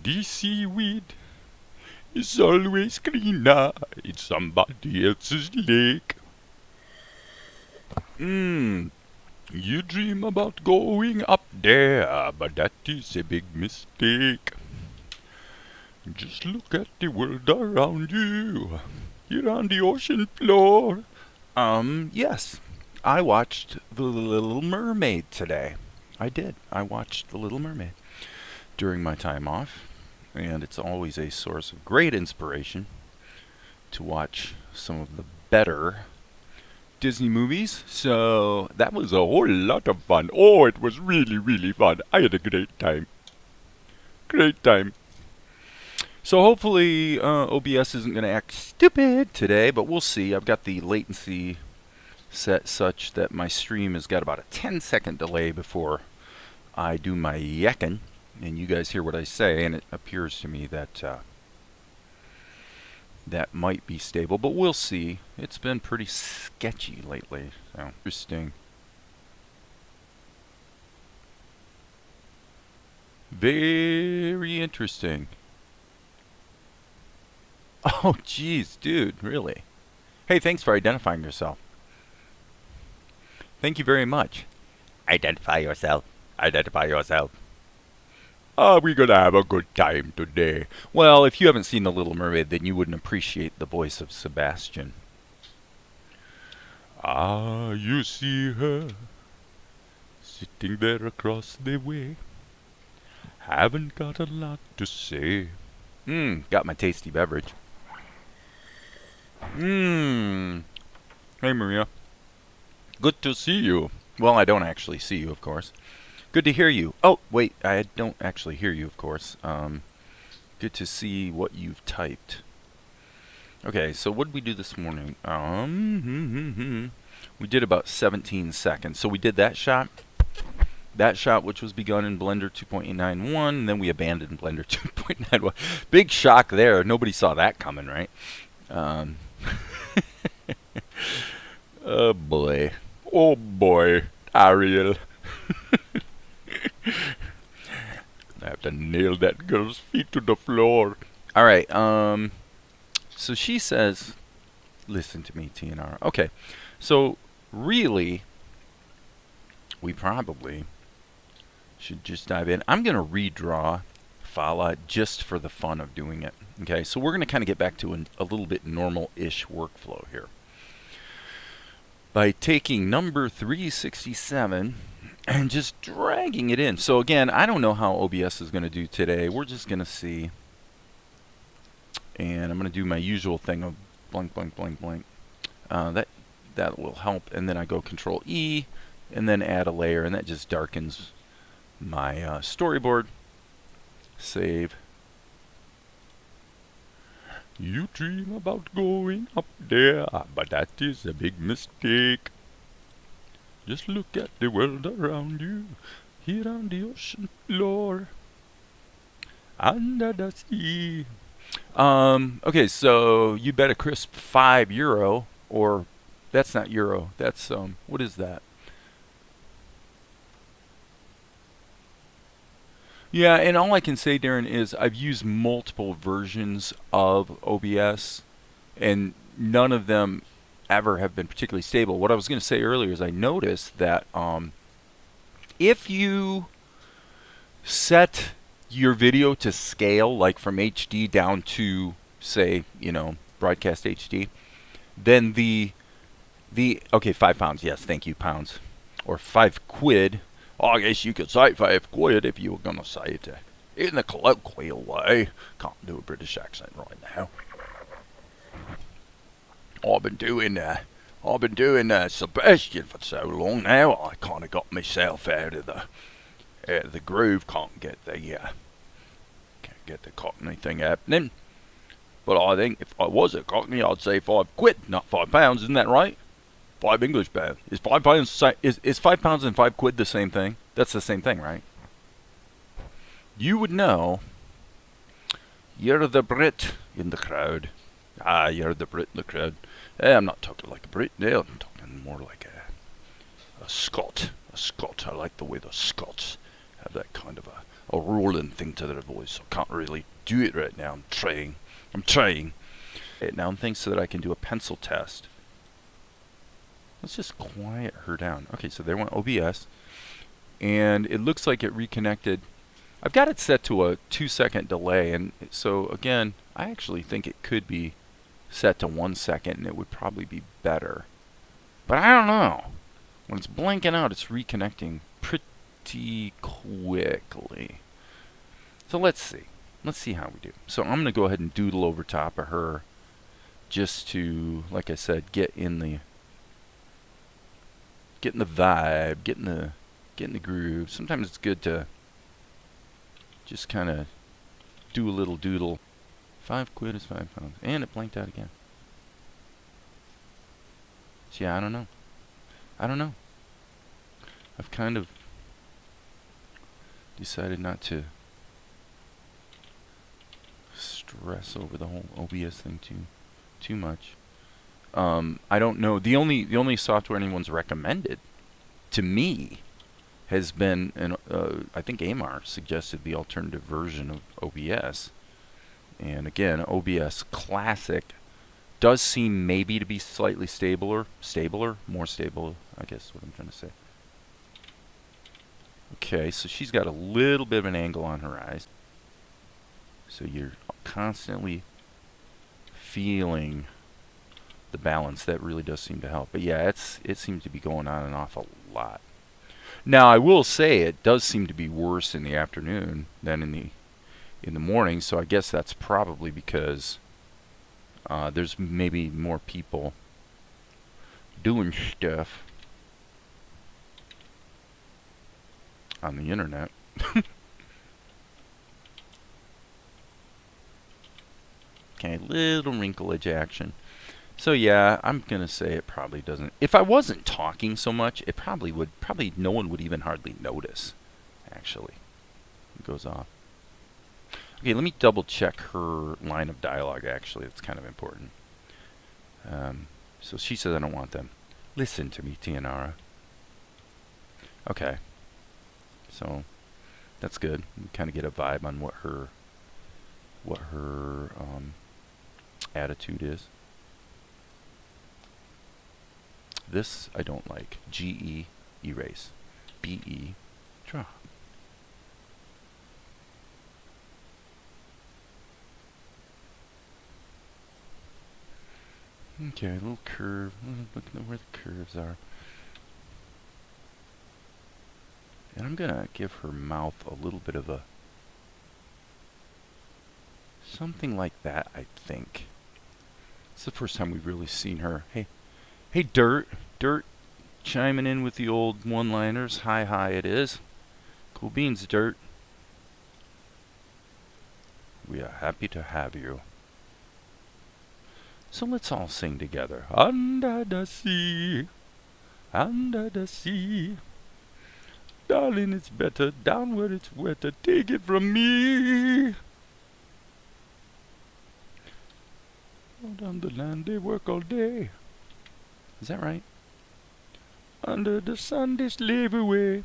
The seaweed is always greener in somebody else's lake. You dream about going up there, but that is a big mistake. Just look at the world around you, here on the ocean floor. Yes. I watched The Little Mermaid today. I did. I watched The Little Mermaid during my time off, and it's always a source of great inspiration to watch some of the better Disney movies. So that was a whole lot of fun. Oh, it was really, really fun. I had a great time. Great time. So hopefully OBS isn't going to act stupid today, but we'll see. I've got the latency set such that my stream has got about a 10-second delay before I do my yakking, and you guys hear what I say, and it appears to me that that might be stable, but we'll see. It's been pretty sketchy lately, so interesting. Very interesting. Oh, jeez, dude, really? Hey, thanks for identifying yourself. Thank you very much. Identify yourself. Identify yourself. Are we gonna have a good time today? Well, if you haven't seen The Little Mermaid, then you wouldn't appreciate the voice of Sebastian. Ah, you see her sitting there across the way. Haven't got a lot to say. Got my tasty beverage. Hey, Maria. Good to see you. Well, I don't actually see you, of course. Good to hear you. Oh, wait, I don't actually hear you, of course. Good to see what you've typed. Okay, so what did we do this morning? We did about 17 seconds. So we did that shot. That shot, which was begun in Blender 2.91, and then we abandoned Blender 2.91. Big shock there. Nobody saw that coming, right? Oh, boy. Oh, boy. Ariel. I have to nail that girl's feet to the floor. All right. So she says, listen to me, TNR. Okay. So, really, we probably should just dive in. I'm going to redraw Fala just for the fun of doing it. Okay, so we're going to kind of get back to a little bit normal-ish workflow here. By taking number 367 and just dragging it in. So again, I don't know how OBS is going to do today. We're just going to see. And I'm going to do my usual thing of blank, blank, blank, blank. That will help. And then I go Control E and then add a layer, and that just darkens my storyboard. Save. You dream about going up there, but that is a big mistake. Just look at the world around you, here on the ocean floor, under the sea. Okay, so you bet a crisp €5, or that's not euro, that's, what is that? Yeah, and all I can say, Darren, is I've used multiple versions of OBS, and none of them ever have been particularly stable. What I was going to say earlier is I noticed that if you set your video to scale, like from HD down to, say, broadcast HD, then okay, £5, yes, thank you, pounds, or £5. Oh, I guess you could say £5 if you were going to say it in a colloquial way. Can't do a British accent right now. I've been doing Sebastian for so long now. I kind of got myself out of the groove. Can't get the Cockney thing happening. But I think if I was a Cockney, I'd say £5, not £5. Isn't that right? £5 pounds. Is £5 is £5 and £5 the same thing? That's the same thing, right? You would know. You're the Brit in the crowd. Ah, you're the Brit in the crowd. I'm not talking like a Brit. No, I'm talking more like a Scot. A Scot. I like the way the Scots have that kind of a rolling thing to their voice. So I can't really do it right now. I'm trying it now and things so that I can do a pencil test. Let's just quiet her down. Okay, so there went OBS. And it looks like it reconnected. I've got it set to a 2-second delay. And so, again, I actually think it could be set to 1 second, and it would probably be better. But I don't know. When it's blanking out, it's reconnecting pretty quickly. So let's see. Let's see how we do. So I'm going to go ahead and doodle over top of her just to, like I said, get in the vibe, get in the groove. Sometimes it's good to just kind of do a little doodle. 5 quid is 5 pounds. And it blanked out again. So yeah, I don't know. I've kind of decided not to stress over the whole OBS thing too much. I don't know. The only software anyone's recommended to me has been, I think Amar suggested the alternative version of OBS. And again, OBS Classic does seem maybe to be slightly more stable, I guess is what I'm trying to say. Okay, so she's got a little bit of an angle on her eyes. So you're constantly feeling the balance. That really does seem to help. But yeah, it seems to be going on and off a lot. Now, I will say it does seem to be worse in the afternoon than in the morning, so I guess that's probably because there's maybe more people doing stuff on the internet. Okay, little wrinkle edge action. So yeah, I'm gonna say it probably doesn't. If I wasn't talking so much, it probably no one would even hardly notice. Actually, it goes off. Okay, let me double check her line of dialogue. Actually, it's kind of important. So she says, "I don't want them." Listen to me, Tianara. Okay, so that's good. We kind of get a vibe on what her attitude is. This I don't like. GE, erase. BE, draw. Okay, a little curve. Look at where the curves are. And I'm gonna give her mouth a little bit of a something like that, I think. It's the first time we've really seen her. Hey, Dirt, chiming in with the old one-liners. Hi, it is. Cool beans, Dirt. We are happy to have you. So let's all sing together. Under the sea, darling, it's better down where it's wetter. Take it from me. Out on the land they work all day. Is that right? Under the sun they slave away,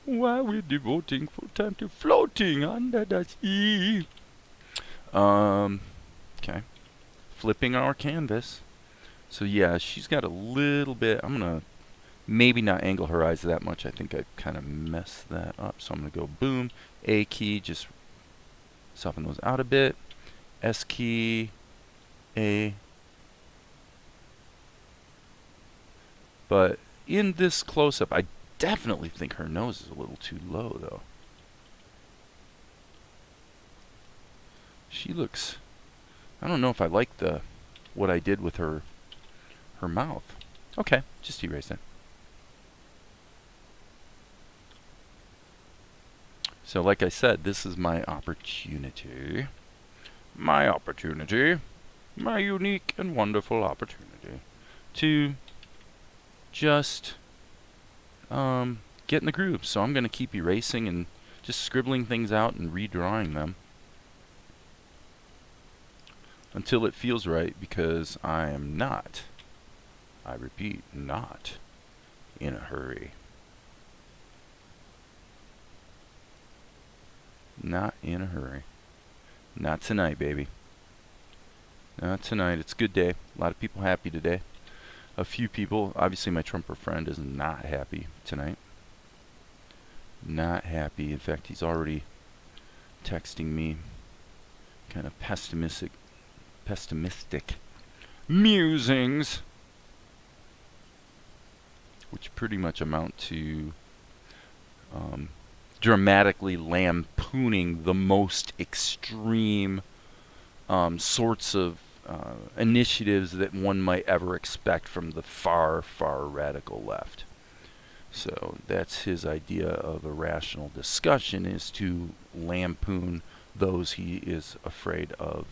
while we're devoting full time to floating under the sea. Okay. Flipping our canvas. So yeah, she's got a little bit. I'm gonna maybe not angle her eyes that much. I think I kind of messed that up. So I'm gonna go boom, A key, just soften those out a bit. S key, A. But in this close-up, I definitely think her nose is a little too low, though. She looks... I don't know if I like what I did with her mouth. Okay, just erase that. So like I said, this is my opportunity. My unique and wonderful opportunity to just get in the groove. So I'm going to keep erasing and just scribbling things out and redrawing them until it feels right, because I am not, I repeat, not in a hurry. not in a hurry. Not tonight, baby. Not tonight. It's a good day. A lot of people happy today. A few people, obviously my Trumper friend is not happy tonight. Not happy. In fact, he's already texting me kind of pessimistic musings, which pretty much amount to dramatically lampooning the most extreme sorts of initiatives that one might ever expect from the far, far radical left. So that's his idea of a rational discussion, is to lampoon those he is afraid of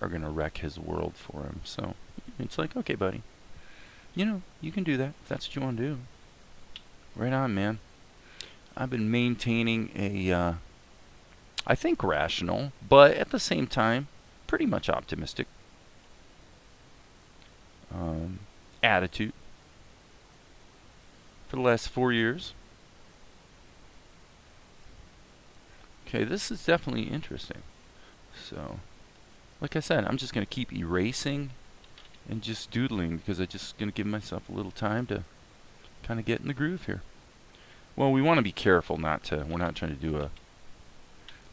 are going to wreck his world for him. So it's like, okay, buddy, you know, you can do that if that's what you want to do. Right on, man. I've been maintaining a, I think rational, but at the same time, pretty much optimistic attitude for the last 4 years. Okay, this is definitely interesting. So, like I said, I'm just going to keep erasing and just doodling because I'm just going to give myself a little time to kind of get in the groove here. Well, we want to be careful not to, we're not trying to do a,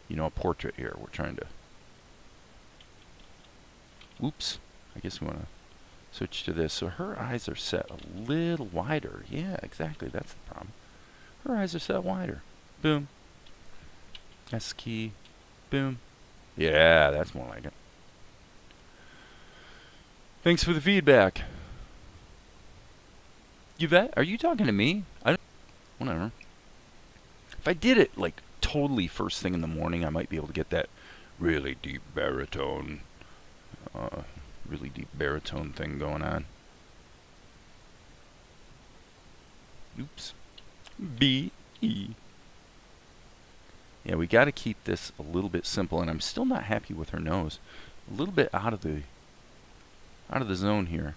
you know, a portrait here. We're trying to, oops, I guess we want to switch to this. So her eyes are set a little wider. Yeah, exactly, that's the problem. Her eyes are set wider. Boom. S key. Boom. Yeah, that's more like it. Thanks for the feedback. Yvette, are you talking to me? I don't, whatever. If I did it like totally first thing in the morning, I might be able to get that really deep baritone thing going on. Oops. B-E. Yeah, we got to keep this a little bit simple, and I'm still not happy with her nose. A little bit out of the zone here.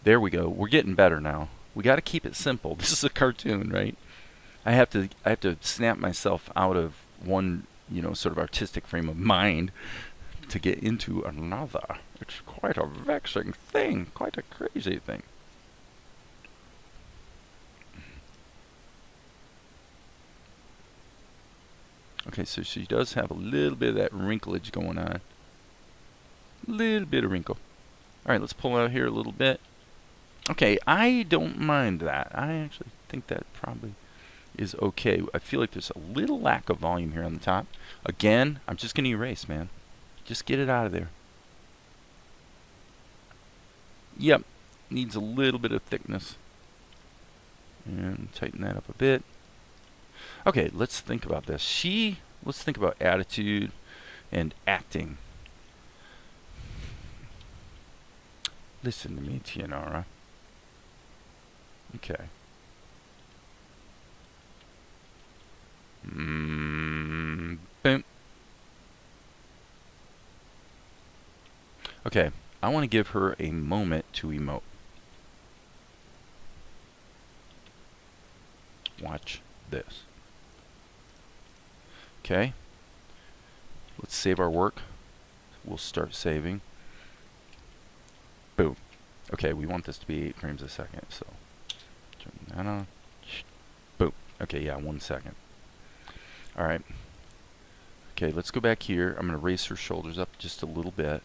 There we go. We're getting better now. We got to keep it simple. This is a cartoon, right? I have to snap myself out of one, you know, sort of artistic frame of mind to get into another. It's quite a vexing thing, quite a crazy thing. Okay, so she does have a little bit of that wrinklage going on. A little bit of wrinkle. Alright, let's pull out here a little bit. Okay, I don't mind that. I actually think that probably is okay. I feel like there's a little lack of volume here on the top. Again, I'm just going to erase, man. Just get it out of there. Yep, needs a little bit of thickness. And tighten that up a bit. Okay, let's think about this. Let's think about attitude and acting. Listen to me, Tianara. Okay. Boom. Okay, I want to give her a moment to emote. Watch this. Okay. Let's save our work. We'll start saving. Boom. Okay, we want this to be 8 frames a second, so turn that on. Boom. Okay, yeah, 1 second. Alright. Okay, let's go back here. I'm going to raise her shoulders up just a little bit.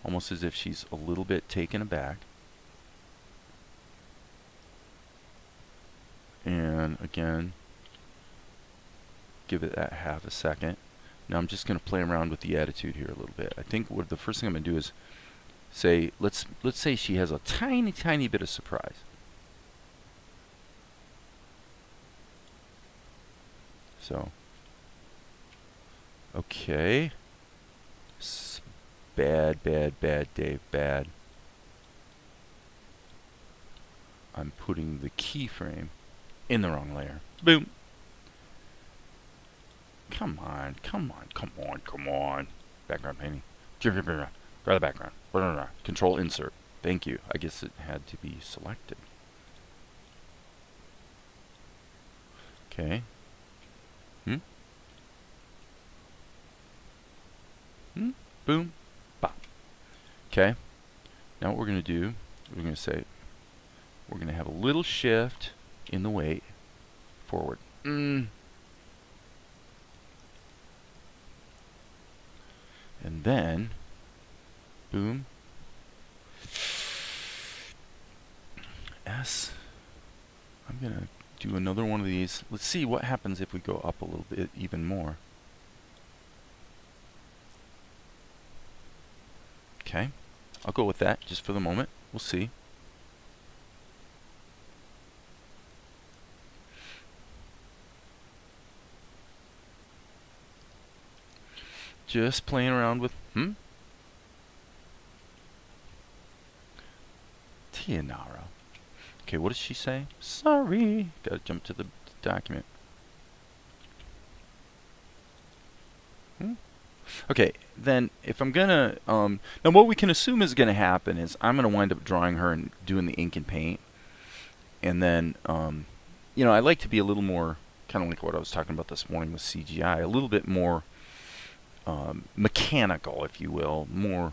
Almost as if she's a little bit taken aback. And again, give it that half a second. Now I'm just going to play around with the attitude here a little bit. I think what the first thing I'm going to do is say, let's say she has a tiny bit of surprise. So, okay. Bad, Dave, bad. I'm putting the keyframe in the wrong layer. Boom. Come on. Background painting. Grab the background. Control insert. Thank you. I guess it had to be selected. Okay. Boom. Bop. Okay. Now what we're going to do, we're going to say, we're going to have a little shift in the weight forward. And then, boom. S. I'm going to do another one of these. Let's see what happens if we go up a little bit even more. Okay. I'll go with that just for the moment. We'll see. Just playing around with, Tianara. Okay, what does she say? Sorry. Gotta jump to the document. Okay, then if I'm gonna, now what we can assume is gonna happen is I'm gonna wind up drawing her and doing the ink and paint. And then, you know, I like to be a little more, kind of like what I was talking about this morning with CGI, a little bit more mechanical, if you will, more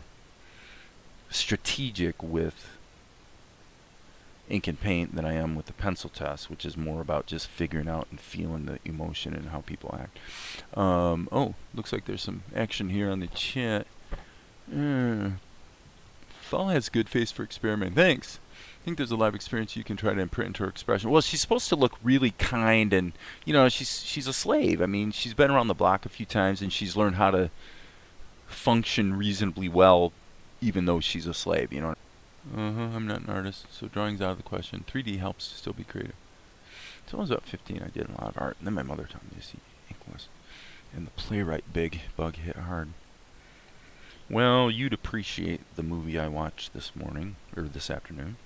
strategic with ink and paint than I am with the pencil test, which is more about just figuring out and feeling the emotion and how people act. Oh, looks like there's some action here on the chat. Fall has good face for experiment. Thanks. I think there's a live experience you can try to imprint into her expression. Well, she's supposed to look really kind, and you know, she's a slave. I mean, she's been around the block a few times, and she's learned how to function reasonably well, even though she's a slave. You know. I'm not an artist, so drawing's out of the question. 3D helps to still be creative. So I was about 15, I did a lot of art, and then my mother taught me to see ink was, and the playwright bug hit hard. Well, you'd appreciate the movie I watched this morning, or this afternoon,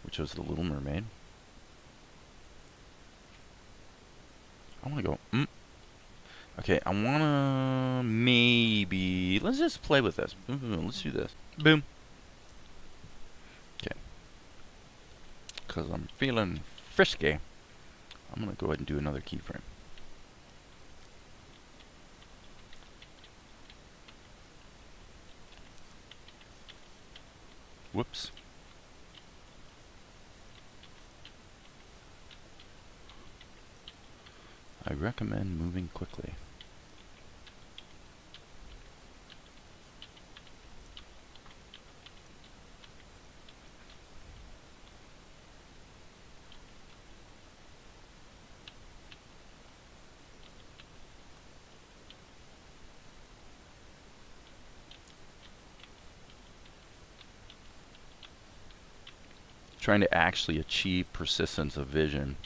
which was The Little Mermaid. I want to go, Okay, I want to maybe, let's just play with this. Let's do this. Boom. Okay. Because I'm feeling frisky, I'm going to go ahead and do another keyframe. Whoops. I recommend moving quickly. Trying to actually achieve persistence of vision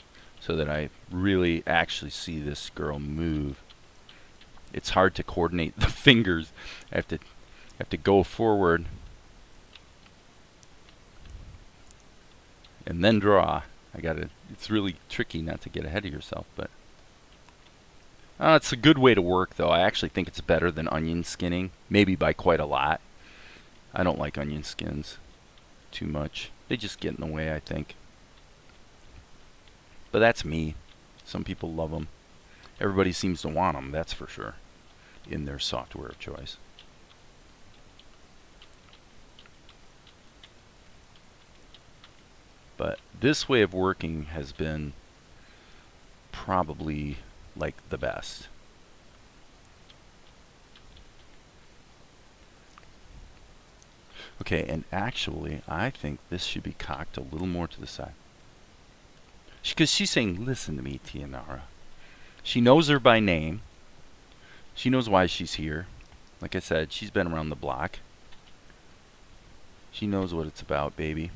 so that I really actually see this girl move. It's hard to coordinate the fingers. I have to go forward and then draw. It's really tricky not to get ahead of yourself, but it's a good way to work though. I actually think it's better than onion skinning, maybe by quite a lot. I don't like onion skins too much. They just get in the way, I think. But that's me. Some people love them. Everybody seems to want them, that's for sure, in their software of choice. But this way of working has been probably like the best. Okay, and actually, I think this should be cocked a little more to the side. Because she's saying, listen to me, Tianara. She knows her by name. She knows why she's here. Like I said, she's been around the block. She knows what it's about, baby.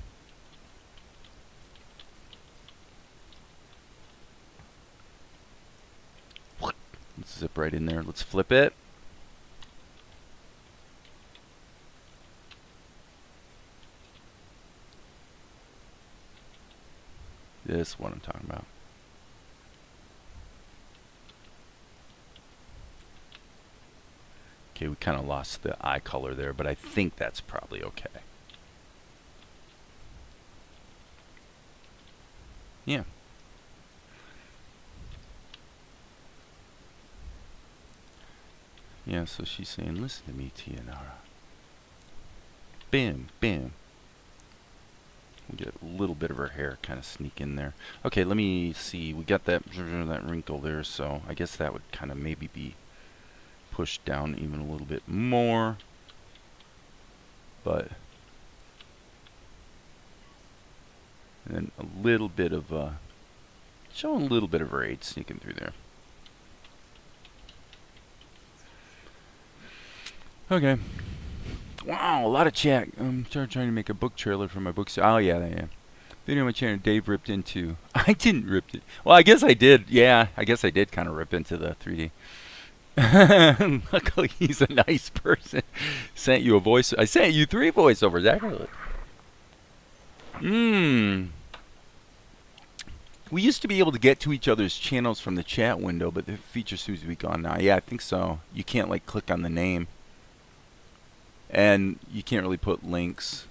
Let's zip right in there. Let's flip it. This is what I'm talking about. Okay, we kind of lost the eye color there, but I think that's probably okay. Yeah. Yeah, so she's saying, listen to me, Tianara. Bam, bam. We get a little bit of her hair kind of sneak in there. Okay, let me see. We got that wrinkle there, so I guess that would kind of maybe be pushed down even a little bit more. But and then a little bit of showing a little bit of her age sneaking through there. Okay. Wow, a lot of chat. I'm trying to make a book trailer for my books. Oh yeah, yeah. Video on my channel, Dave ripped into. I didn't rip it. Well, I guess I did. Yeah, I guess I did kind of rip into the 3D. Luckily, he's a nice person. Sent you a voice. I sent you 3 voiceovers, actually. We used to be able to get to each other's channels from the chat window, but the feature seems to be gone now. Yeah, I think so. You can't like click on the name, and you can't really put links.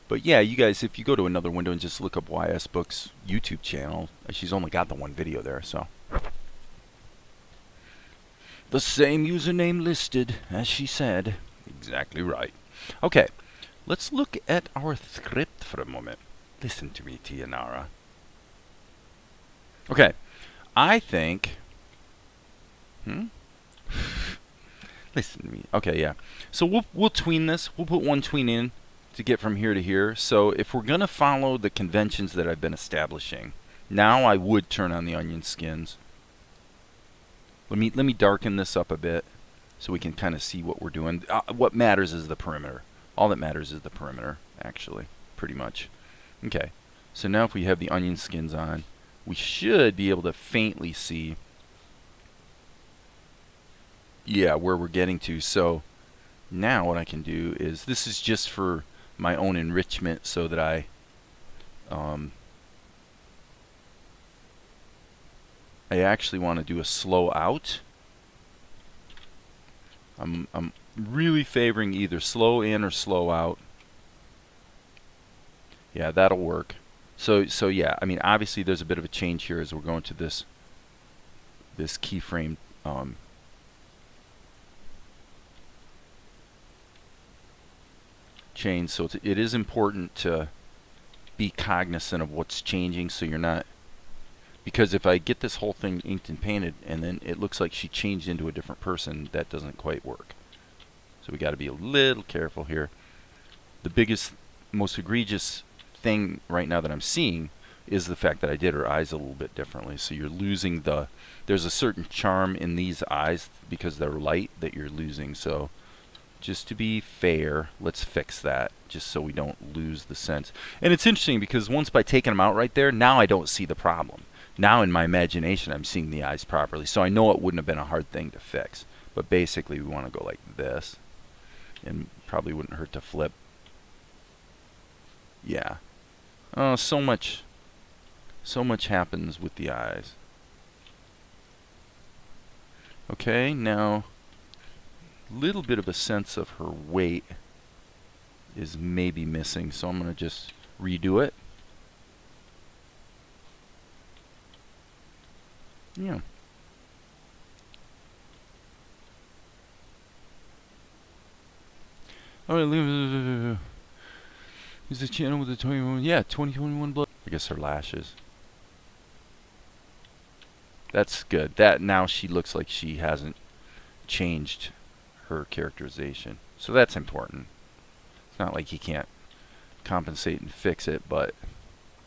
But yeah, you guys, if you go to another window and just look up YS Books YouTube channel, she's only got the 1 video there, so. The same username listed, as she said. Exactly right. Okay, let's look at our script for a moment. Listen to me, Tianara. Okay, I think... Listen to me. Okay, yeah. So we'll tween this. We'll put 1 tween in to get from here to here. So if we're going to follow the conventions that I've been establishing, now I would turn on the onion skins. Let me darken this up a bit so we can kind of see what we're doing. What matters is the perimeter. All that matters is the perimeter, actually, pretty much. Okay, so now if we have the onion skins on, we should be able to faintly see, yeah, where we're getting to. So now what I can do is, this is just for my own enrichment so that I actually want to do a slow out. I'm really favoring either slow in or slow out. Yeah, that'll work. So yeah, I mean, obviously there's a bit of a change here as we're going to this keyframe change. So it is important to be cognizant of what's changing, so you're not, because if I get this whole thing inked and painted and then it looks like she changed into a different person, that doesn't quite work. So we got to be a little careful here. The biggest, most egregious thing right now that I'm seeing is the fact that I did her eyes a little bit differently. So you're losing there's a certain charm in these eyes because they're light that you're losing. So just to be fair, let's fix that just so we don't lose the sense. And it's interesting because once by taking them out right there, now I don't see the problem. Now in my imagination I'm seeing the eyes properly. So I know it wouldn't have been a hard thing to fix. But basically we want to go like this. And probably wouldn't hurt to flip. Yeah. Oh, so much happens with the eyes. Okay, now a little bit of a sense of her weight is maybe missing, so I'm going to just redo it. Yeah. Alright, is the channel with the 21? Yeah, 2021 blood. I guess her lashes. That's good. That now she looks like she hasn't changed her characterization. So that's important. It's not like you can't compensate and fix it, but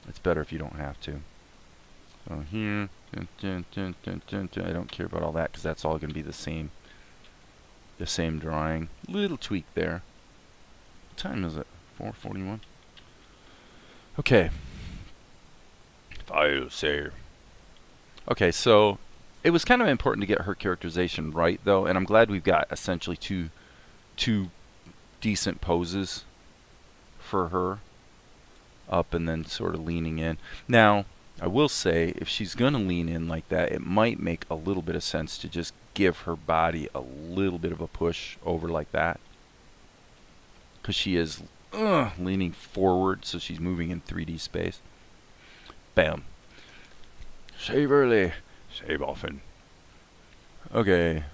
it's better if you don't have to. So here, I don't care about all that because that's all going to be the same drawing. Little tweak there. What time is it? 4:41. Okay. File save. Okay, so it was kind of important to get her characterization right, though, and I'm glad we've got essentially two decent poses for her, up and then sort of leaning in. Now, I will say, if she's going to lean in like that, it might make a little bit of sense to just give her body a little bit of a push over like that, because she is leaning forward, so she's moving in 3D space. Bam. Save early, save often. Okay.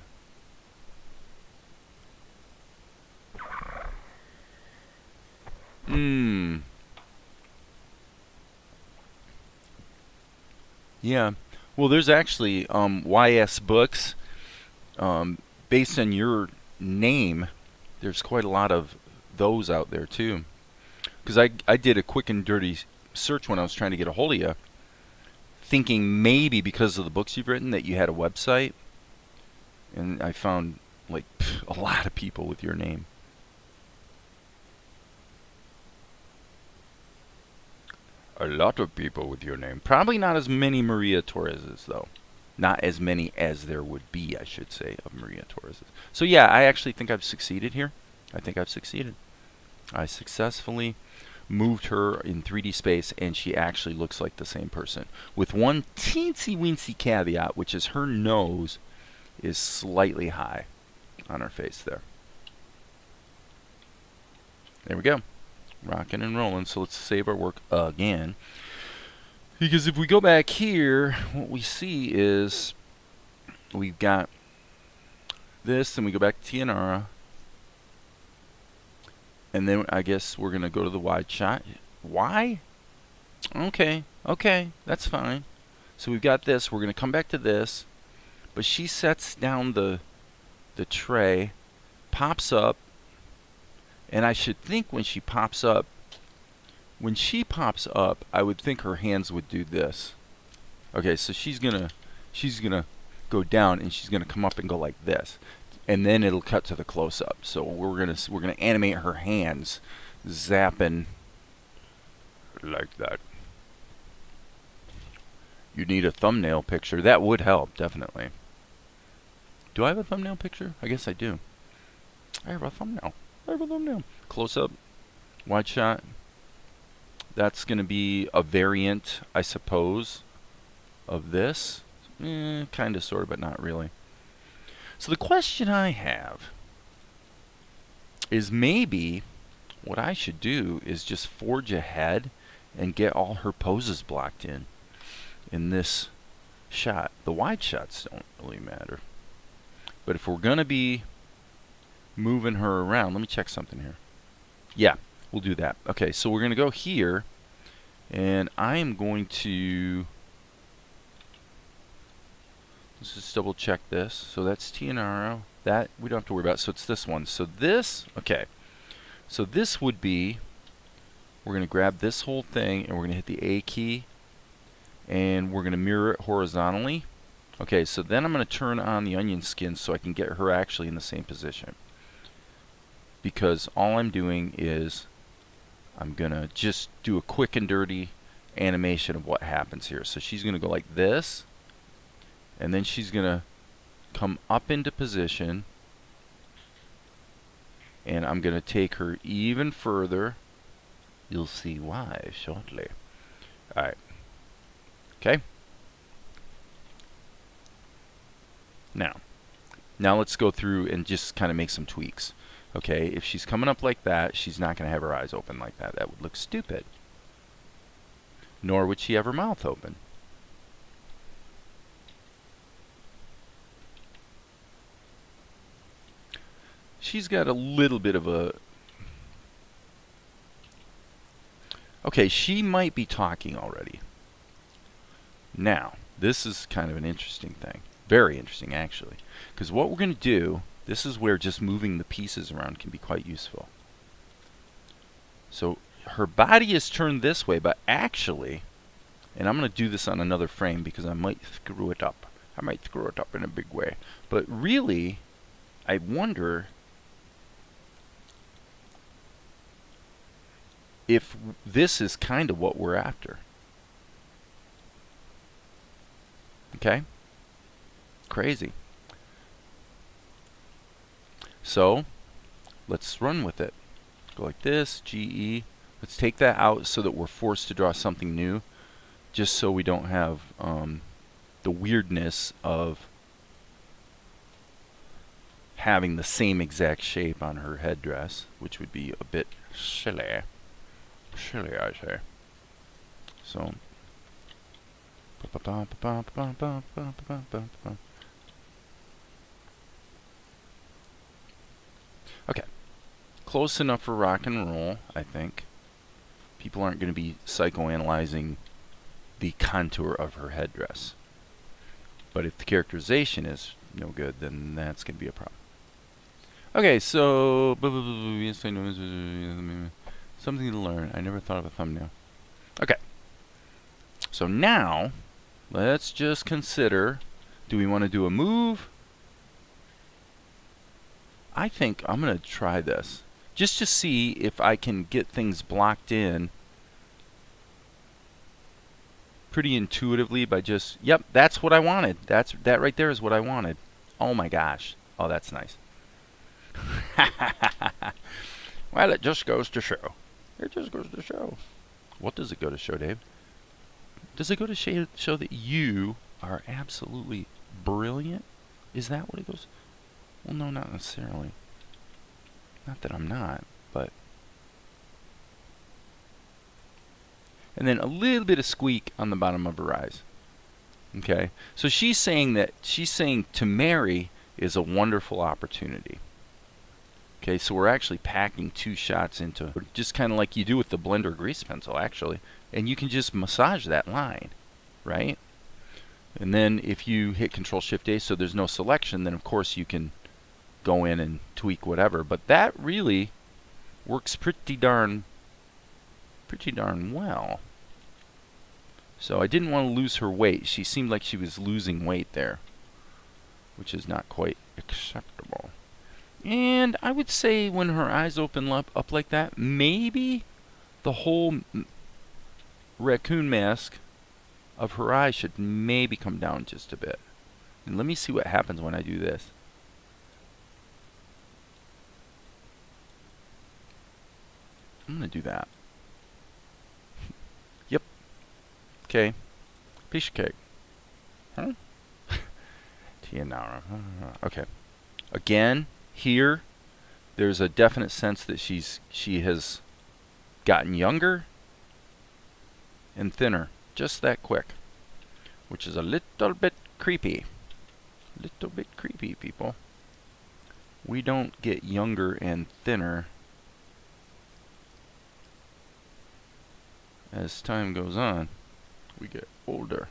Yeah. Well, there's actually YS Books. Based on your name, there's quite a lot of those out there too. Because I did a quick and dirty search when I was trying to get a hold of you, thinking maybe because of the books you've written that you had a website, and I found like a lot of people with your name. A lot of people with your name. Probably not as many Maria Torreses, though. Not as many as there would be, I should say, of Maria Torreses. So yeah, I actually think I've succeeded here. I think I've succeeded. I successfully moved her in 3D space, and she actually looks like the same person. With one teensy-weensy caveat, which is her nose is slightly high on her face there. There we go. Rocking and rolling. So let's save our work again. Because if we go back here, what we see is we've got this, and we go back to Tianara. And then I guess we're going to go to the wide shot. Why? Okay, that's fine. So we've got this. We're going to come back to this. But she sets down the tray, pops up, and I should think when she pops up, I would think her hands would do this. Okay, so she's gonna go down, and she's gonna come up and go like this, and then it'll cut to the close-up. So we're gonna animate her hands zapping like that. You need a thumbnail picture. That would help, definitely. Do I have a thumbnail picture? I guess I do. I have a thumbnail. Close up, wide shot. That's going to be a variant, I suppose, of this. Kind of, sort of, but not really. So the question I have is maybe what I should do is just forge ahead and get all her poses blocked in this shot. The wide shots don't really matter. But if we're going to be moving her around, let me check something here. Yeah, we'll do that. Okay, so we're going to go here, and I am going to, let's just double check this. So that's Tianaro. That we don't have to worry about. So it's this one. So this, okay. So this would be, we're going to grab this whole thing, and we're going to hit the A key, and we're going to mirror it horizontally. Okay, so then I'm going to turn on the onion skin so I can get her actually in the same position. Because all I'm doing is I'm going to just do a quick and dirty animation of what happens here. So she's going to go like this, and then she's going to come up into position, and I'm going to take her even further. You'll see why shortly. Alright. Okay. Now let's go through and just kind of make some tweaks. Okay, if she's coming up like that, she's not going to have her eyes open like that. That would look stupid. Nor would she have her mouth open. She's got a little bit of a... Okay, she might be talking already. Now, this is kind of an interesting thing. Very interesting, actually. Because what we're going to do, this is where just moving the pieces around can be quite useful. So her body is turned this way, but actually, and I'm going to do this on another frame because I might screw it up. I might screw it up in a big way. But really, I wonder if this is kind of what we're after. Okay? Crazy. So, let's run with it. Go like this, GE. Let's take that out so that we're forced to draw something new, just so we don't have the weirdness of having the same exact shape on her headdress, which would be a bit silly. Silly, I say. So, okay, close enough for rock and roll, I think. People aren't going to be psychoanalyzing the contour of her headdress. But if the characterization is no good, then that's going to be a problem. Okay, so something to learn. I never thought of a thumbnail. Okay. So now, let's just consider, do we want to do a move? I think I'm going to try this, just to see if I can get things blocked in pretty intuitively by just, yep, that's what I wanted. That right there is what I wanted. Oh my gosh. Oh, that's nice. Well, it just goes to show. It just goes to show. What does it go to show, Dave? Does it go to show that you are absolutely brilliant? Is that what it goes? Well, no, not necessarily. Not that I'm not, but... And then a little bit of squeak on the bottom of her eyes. Okay? So she's saying to marry is a wonderful opportunity. Okay, so we're actually packing 2 shots into, just kind of like you do with the Blender grease pencil, actually. And you can just massage that line, right? And then if you hit Control-Shift-A so there's no selection, then of course you can go in and tweak whatever. But that really works pretty darn well. So I didn't want to lose her weight. She seemed like she was losing weight there, which is not quite acceptable. And I would say when her eyes open up like that, maybe the whole raccoon mask of her eye should maybe come down just a bit. And let me see what happens when I do this. I'm going to do that. Yep. Okay. Piece of cake. Huh? Tianara. Okay. Again, here, there's a definite sense that she has gotten younger and thinner, just that quick, which is a little bit creepy. Little bit creepy, people. We don't get younger and thinner as time goes on. We get older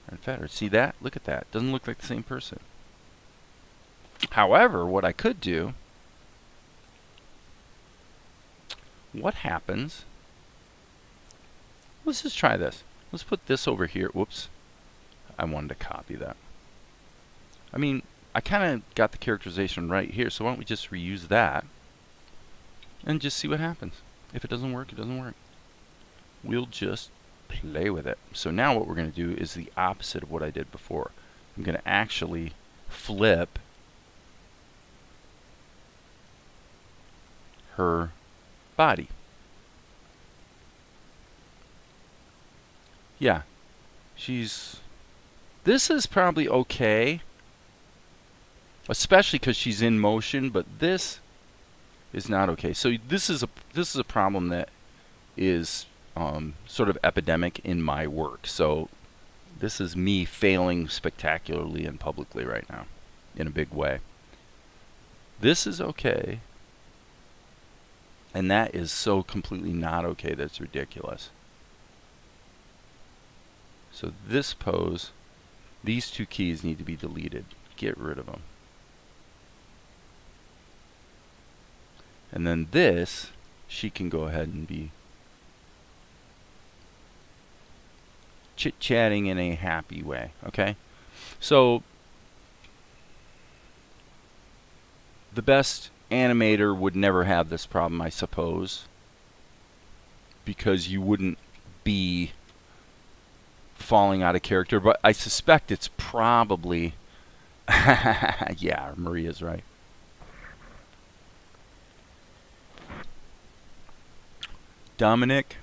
and fatter. See that? Look at that. Doesn't look like the same person. However, what I could do, what happens, let's just try this. Let's put this over here. Whoops. I wanted to copy that. I mean, I kind of got the characterization right here, so why don't we just reuse that and just see what happens. If it doesn't work, it doesn't work. We'll just play with it. So now what we're going to do is the opposite of what I did before. I'm going to actually flip her body. Yeah, this is probably okay, especially because she's in motion, but this is not okay. So this is a problem that is sort of epidemic in my work. So this is me failing spectacularly and publicly right now in a big way. This is okay. And that is so completely not okay that's ridiculous. So this pose, these 2 keys need to be deleted. Get rid of them. And then this, she can go ahead and be chit-chatting in a happy way. Okay? So the best animator would never have this problem, I suppose, because you wouldn't be falling out of character, but I suspect it's probably yeah, Maria's right. Dominic,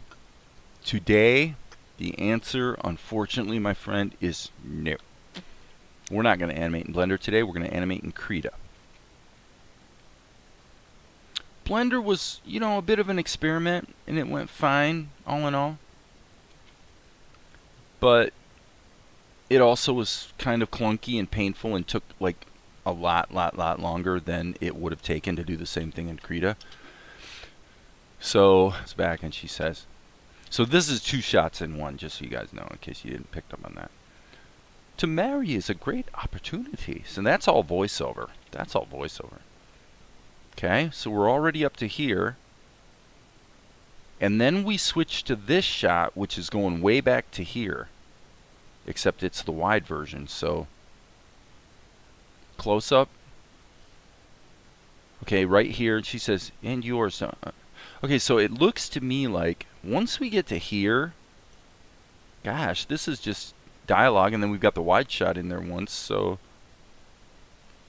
today the answer, unfortunately, my friend, is no. We're not going to animate in Blender today. We're going to animate in Krita. Blender was, you know, a bit of an experiment, and it went fine, all in all. But it also was kind of clunky and painful and took, like, a lot longer than it would have taken to do the same thing in Krita. So, it's back, and she says, So this is 2 shots in one, just so you guys know, in case you didn't pick up on that. To marry is a great opportunity. So that's all voiceover. That's all voiceover. Okay, so we're already up to here. And then we switch to this shot, which is going way back to here. Except it's the wide version, so close up. Okay, right here, she says, and yours. Okay, so it looks to me like once we get to here, gosh, this is just dialogue, and then we've got the wide shot in there once, so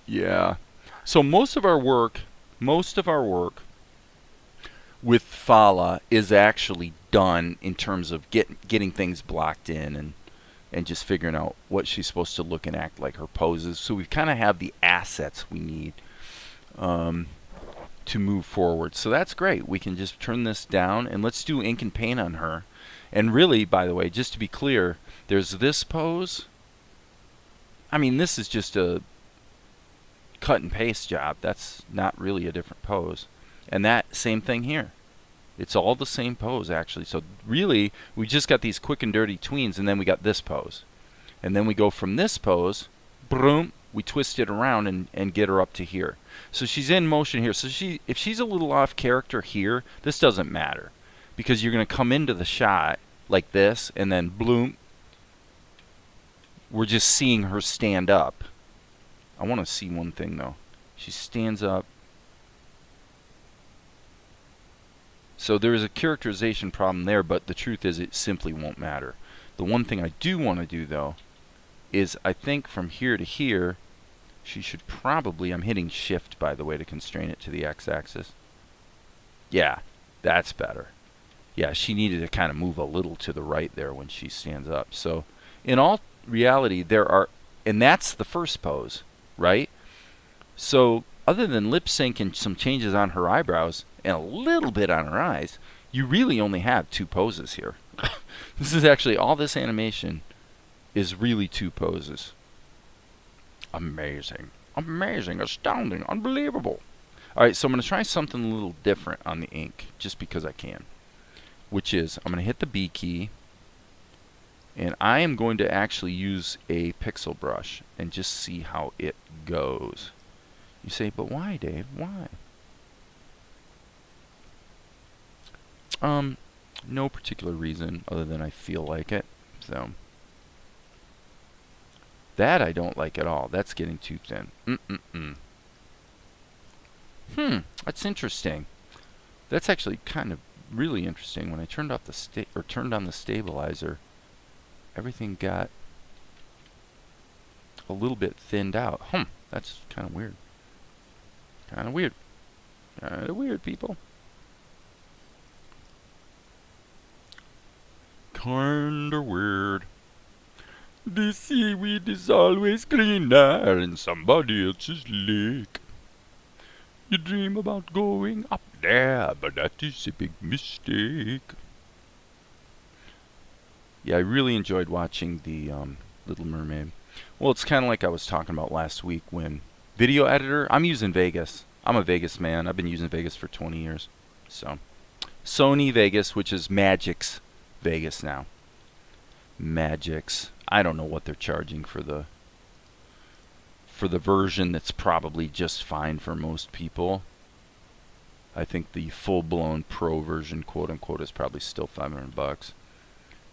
yeah. So most of our work with Fala is actually done in terms of getting things blocked in and just figuring out what she's supposed to look and act like, her poses. So we kind of have the assets we need to move forward. So that's great. We can just turn this down, and let's do ink and paint on her. And really, by the way, just to be clear, there's this pose. I mean, this is just a cut and paste job. That's not really a different pose. And that same thing here. It's all the same pose, actually. So really, we just got these quick and dirty tweens, and then we got this pose. And then we go from this pose, boom, we twist it around and get her up to here. So she's in motion here. So if she's a little off character here, this doesn't matter, because you're going to come into the shot like this, and then bloom, we're just seeing her stand up. I want to see one thing, though. She stands up. So there is a characterization problem there, but the truth is it simply won't matter. The one thing I do want to do, though, is I think from here to here, she should probably, I'm hitting shift, by the way, to constrain it to the x-axis. Yeah, that's better. Yeah, she needed to kind of move a little to the right there when she stands up. So in all reality, there are, and that's the first pose, right? So other than lip sync and some changes on her eyebrows and a little bit on her eyes, you really only have 2 poses here. This is actually, all this animation is really 2 poses. Amazing. Amazing, astounding, unbelievable. Alright, so I'm going to try something a little different on the ink, just because I can. Which is, I'm going to hit the B key, and I am going to actually use a pixel brush and just see how it goes. You say, but why, Dave? Why? No particular reason other than I feel like it. So that I don't like at all. That's getting too thin. That's interesting. That's actually kind of really interesting. When I turned off the turned on the stabilizer, everything got a little bit thinned out. That's kind of weird. Kind of weird. Kind of weird, people. Kinda weird. The seaweed is always greener in somebody else's lake. You dream about going up there, but that is a big mistake. Yeah, I really enjoyed watching the Little Mermaid. Well, it's kind of like I was talking about last week when video editor, I'm using Vegas. I'm a Vegas man. I've been using Vegas for 20 years. So, Sony Vegas, which is Magic's Vegas now. Magic's. I don't know what they're charging for the version that's probably just fine for most people. I think the full-blown pro version, quote unquote, is probably still $500,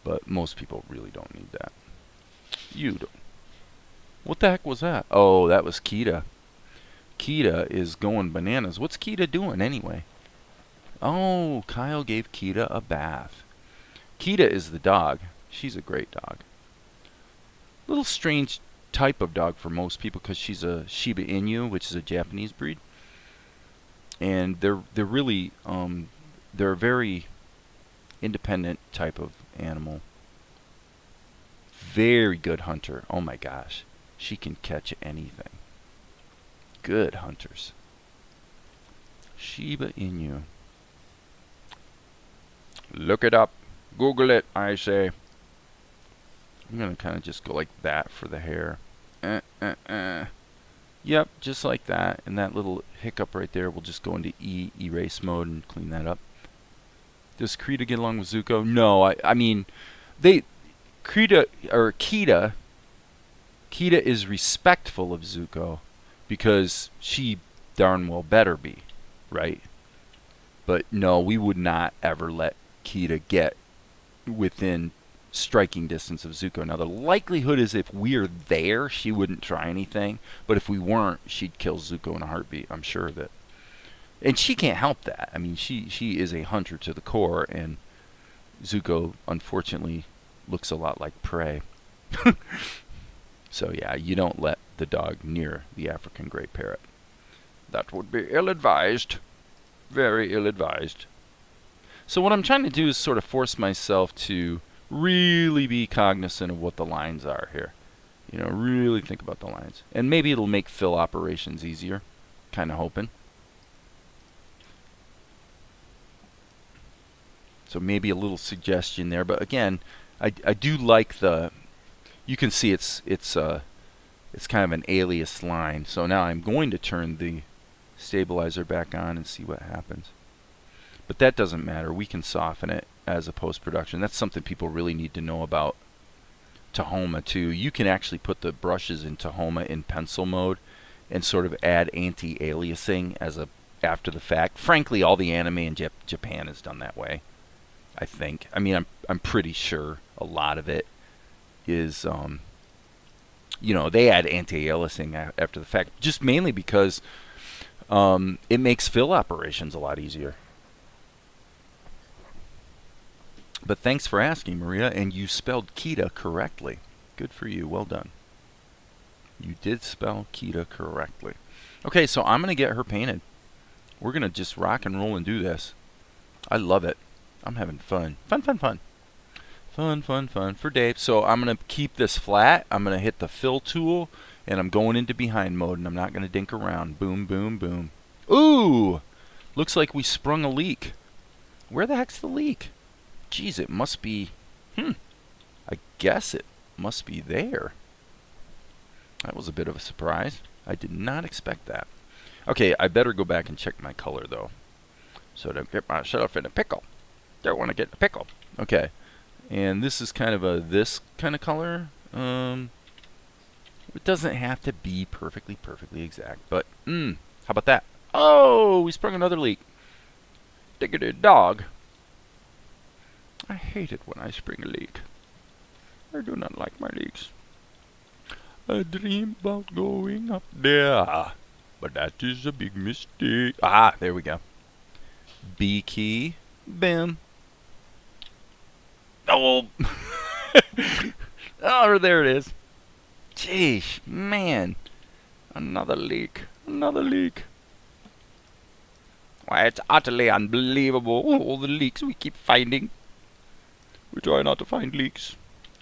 but most people really don't need that. You don't. What the heck was that? Oh, that was Krita. Krita is going bananas. What's Krita doing anyway? Oh, Kyle gave Krita a bath. Krita is the dog. She's a great dog. Little strange type of dog for most people because she's a Shiba Inu, which is a Japanese breed. And they're really they're a very independent type of animal. Very good hunter. Oh my gosh. She can catch anything. Good hunters. Shiba Inu. Look it up. Google it, I say. I'm going to kind of just go like that for the hair. Yep, just like that. And that little hiccup right there will just go into erase mode and clean that up. Does Krita get along with Zuko? No, I mean, they Krita or Kita is respectful of Zuko because she darn well better be, right? But no, we would not ever let Kita get within striking distance of Zuko. Now the likelihood is if we're there, she wouldn't try anything. But if we weren't, she'd kill Zuko in a heartbeat. I'm sure of it. And she can't help that. I mean, she is a hunter to the core, and Zuko, unfortunately, looks a lot like prey. So yeah, you don't let the dog near the African grey parrot. That would be ill-advised. Very ill-advised. So what I'm trying to do is sort of force myself to really be cognizant of what the lines are here. You know, really think about the lines. And maybe it'll make fill operations easier. Kind of hoping. So maybe a little suggestion there. But again, I do like the... You can see it's kind of an alias line. So now I'm going to turn the stabilizer back on and see what happens. But that doesn't matter. We can soften it as a post-production. That's something people really need to know about Tahoma too. You can actually put the brushes in Tahoma in pencil mode and sort of add anti-aliasing as a after the fact. Frankly, all the anime in Japan is done that way, I think. I mean, I'm pretty sure a lot of it is you know, they add anti-aliasing after the fact, just mainly because it makes fill operations a lot easier. But thanks for asking, Maria, and you spelled Kita correctly. Good for you. Well done. You did spell Kita correctly. Okay, so I'm going to get her painted. We're going to just rock and roll and do this. I love it. I'm having fun. Fun, fun, fun. Fun, fun, fun for Dave. So I'm going to keep this flat. I'm going to hit the fill tool, and I'm going into behind mode, and I'm not going to dink around. Boom, boom, boom. Ooh! Looks like we sprung a leak. Where the heck's the leak? Geez, it must be... I guess it must be there. That was a bit of a surprise. I did not expect that. Okay, I better go back and check my color, though. So don't get myself in a pickle. Don't want to get in a pickle. Okay. And this is kind of this kind of color. It doesn't have to be perfectly exact. But, how about that? Oh, we sprung another leak. Diggity dog. I hate it when I spring a leak. I do not like my leaks. I dream about going up there, but that is a big mistake. Ah, there we go. B key, bam. Oh, oh, there it is. Jeez, man, another leak, another leak. Why, it's utterly unbelievable, all the leaks we keep finding. We try not to find leaks.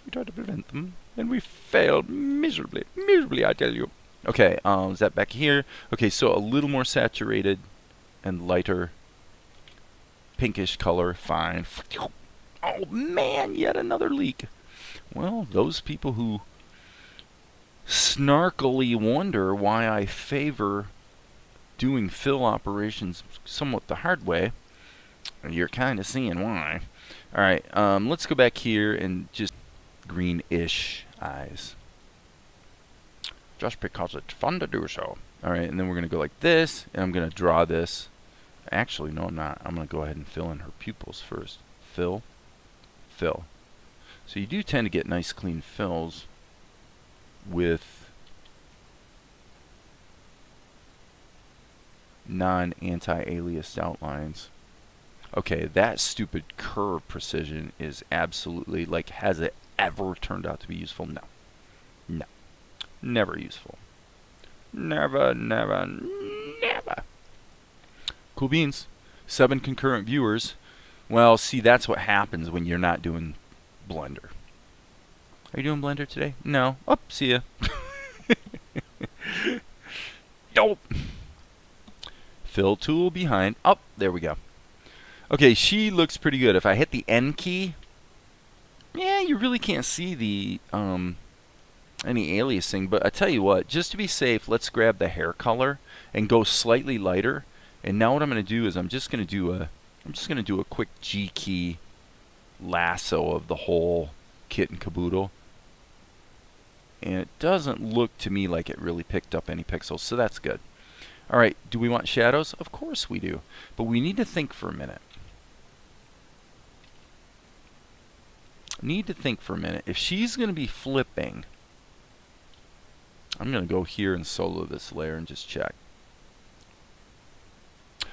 We try to prevent them. And we fail miserably. Miserably, I tell you. Okay, is that back here? Okay, so a little more saturated and lighter pinkish color. Fine. Oh, man, yet another leak. Well, those people who snarkily wonder why I favor doing fill operations somewhat the hard way, you're kind of seeing why. Alright, let's go back here and just greenish eyes. Just because it's fun to do so. Alright, and then we're going to go like this, and I'm going to draw this. Actually, no, I'm not. I'm going to go ahead and fill in her pupils first. Fill, fill. So you do tend to get nice clean fills with non-anti-aliased outlines. Okay, that stupid curve precision is absolutely, like, has it ever turned out to be useful? No. No. Never useful. Never, never, never. Cool beans. 7 concurrent viewers. Well, see, that's what happens when you're not doing Blender. Are you doing Blender today? No. Oh, see ya. Nope. Fill tool behind. Oh, there we go. Okay, she looks pretty good. If I hit the N key, yeah, you really can't see the any aliasing. But I tell you what, just to be safe, let's grab the hair color and go slightly lighter. And now what I'm going to do is I'm just going to do a I'm just going to do a quick G key lasso of the whole kit and caboodle. And it doesn't look to me like it really picked up any pixels, so that's good. All right, do we want shadows? Of course we do. But we need to think for a minute. If she's going to be flipping, I'm going to go here and solo this layer and just check.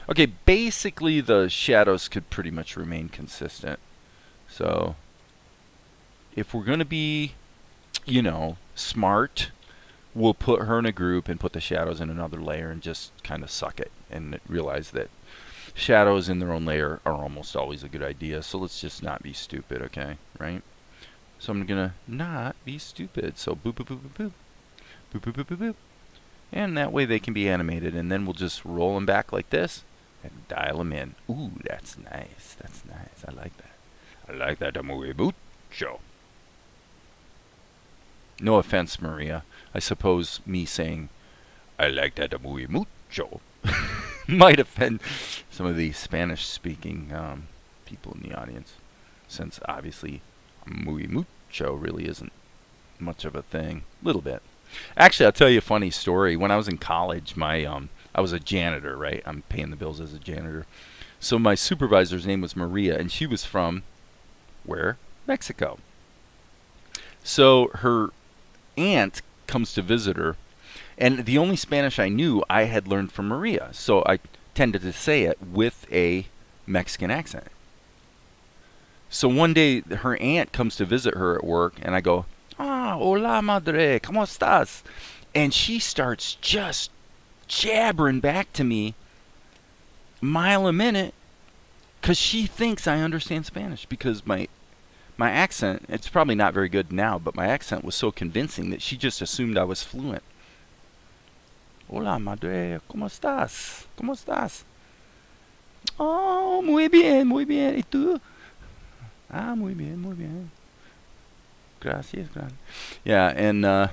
Okay, basically the shadows could pretty much remain consistent. So if we're going to be, you know, smart, we'll put her in a group and put the shadows in another layer and just kind of suck it and realize that shadows in their own layer are almost always a good idea. So let's just not be stupid, okay? Right? So I'm going to not be stupid. So boop, boop, boop, boop, boop. Boop, boop, boop, boop, boop. And that way they can be animated. And then we'll just roll them back like this and dial them in. Ooh, that's nice. That's nice. I like that. I like that muy mucho. No offense, Maria. I suppose me saying, I like that muy mucho, might offend some of the Spanish-speaking people in the audience, since obviously muy mucho really isn't much of a thing. A little bit. Actually, I'll tell you a funny story. When I was in college, I was a janitor, right? I'm paying the bills as a janitor. So my supervisor's name was Maria, and she was from, where? Mexico. So her aunt comes to visit her, and the only Spanish I knew I had learned from Maria, so I tended to say it with a Mexican accent. So one day her aunt comes to visit her at work, and I go, hola madre, ¿cómo estás? And she starts just jabbering back to me a mile a minute because she thinks I understand Spanish, because my accent, it's probably not very good now, but my accent was so convincing that she just assumed I was fluent. Hola, madre, ¿cómo estás? ¿Cómo estás? Oh, muy bien, muy bien. ¿Y tú? Ah, muy bien, muy bien. Gracias, gracias. Yeah, and that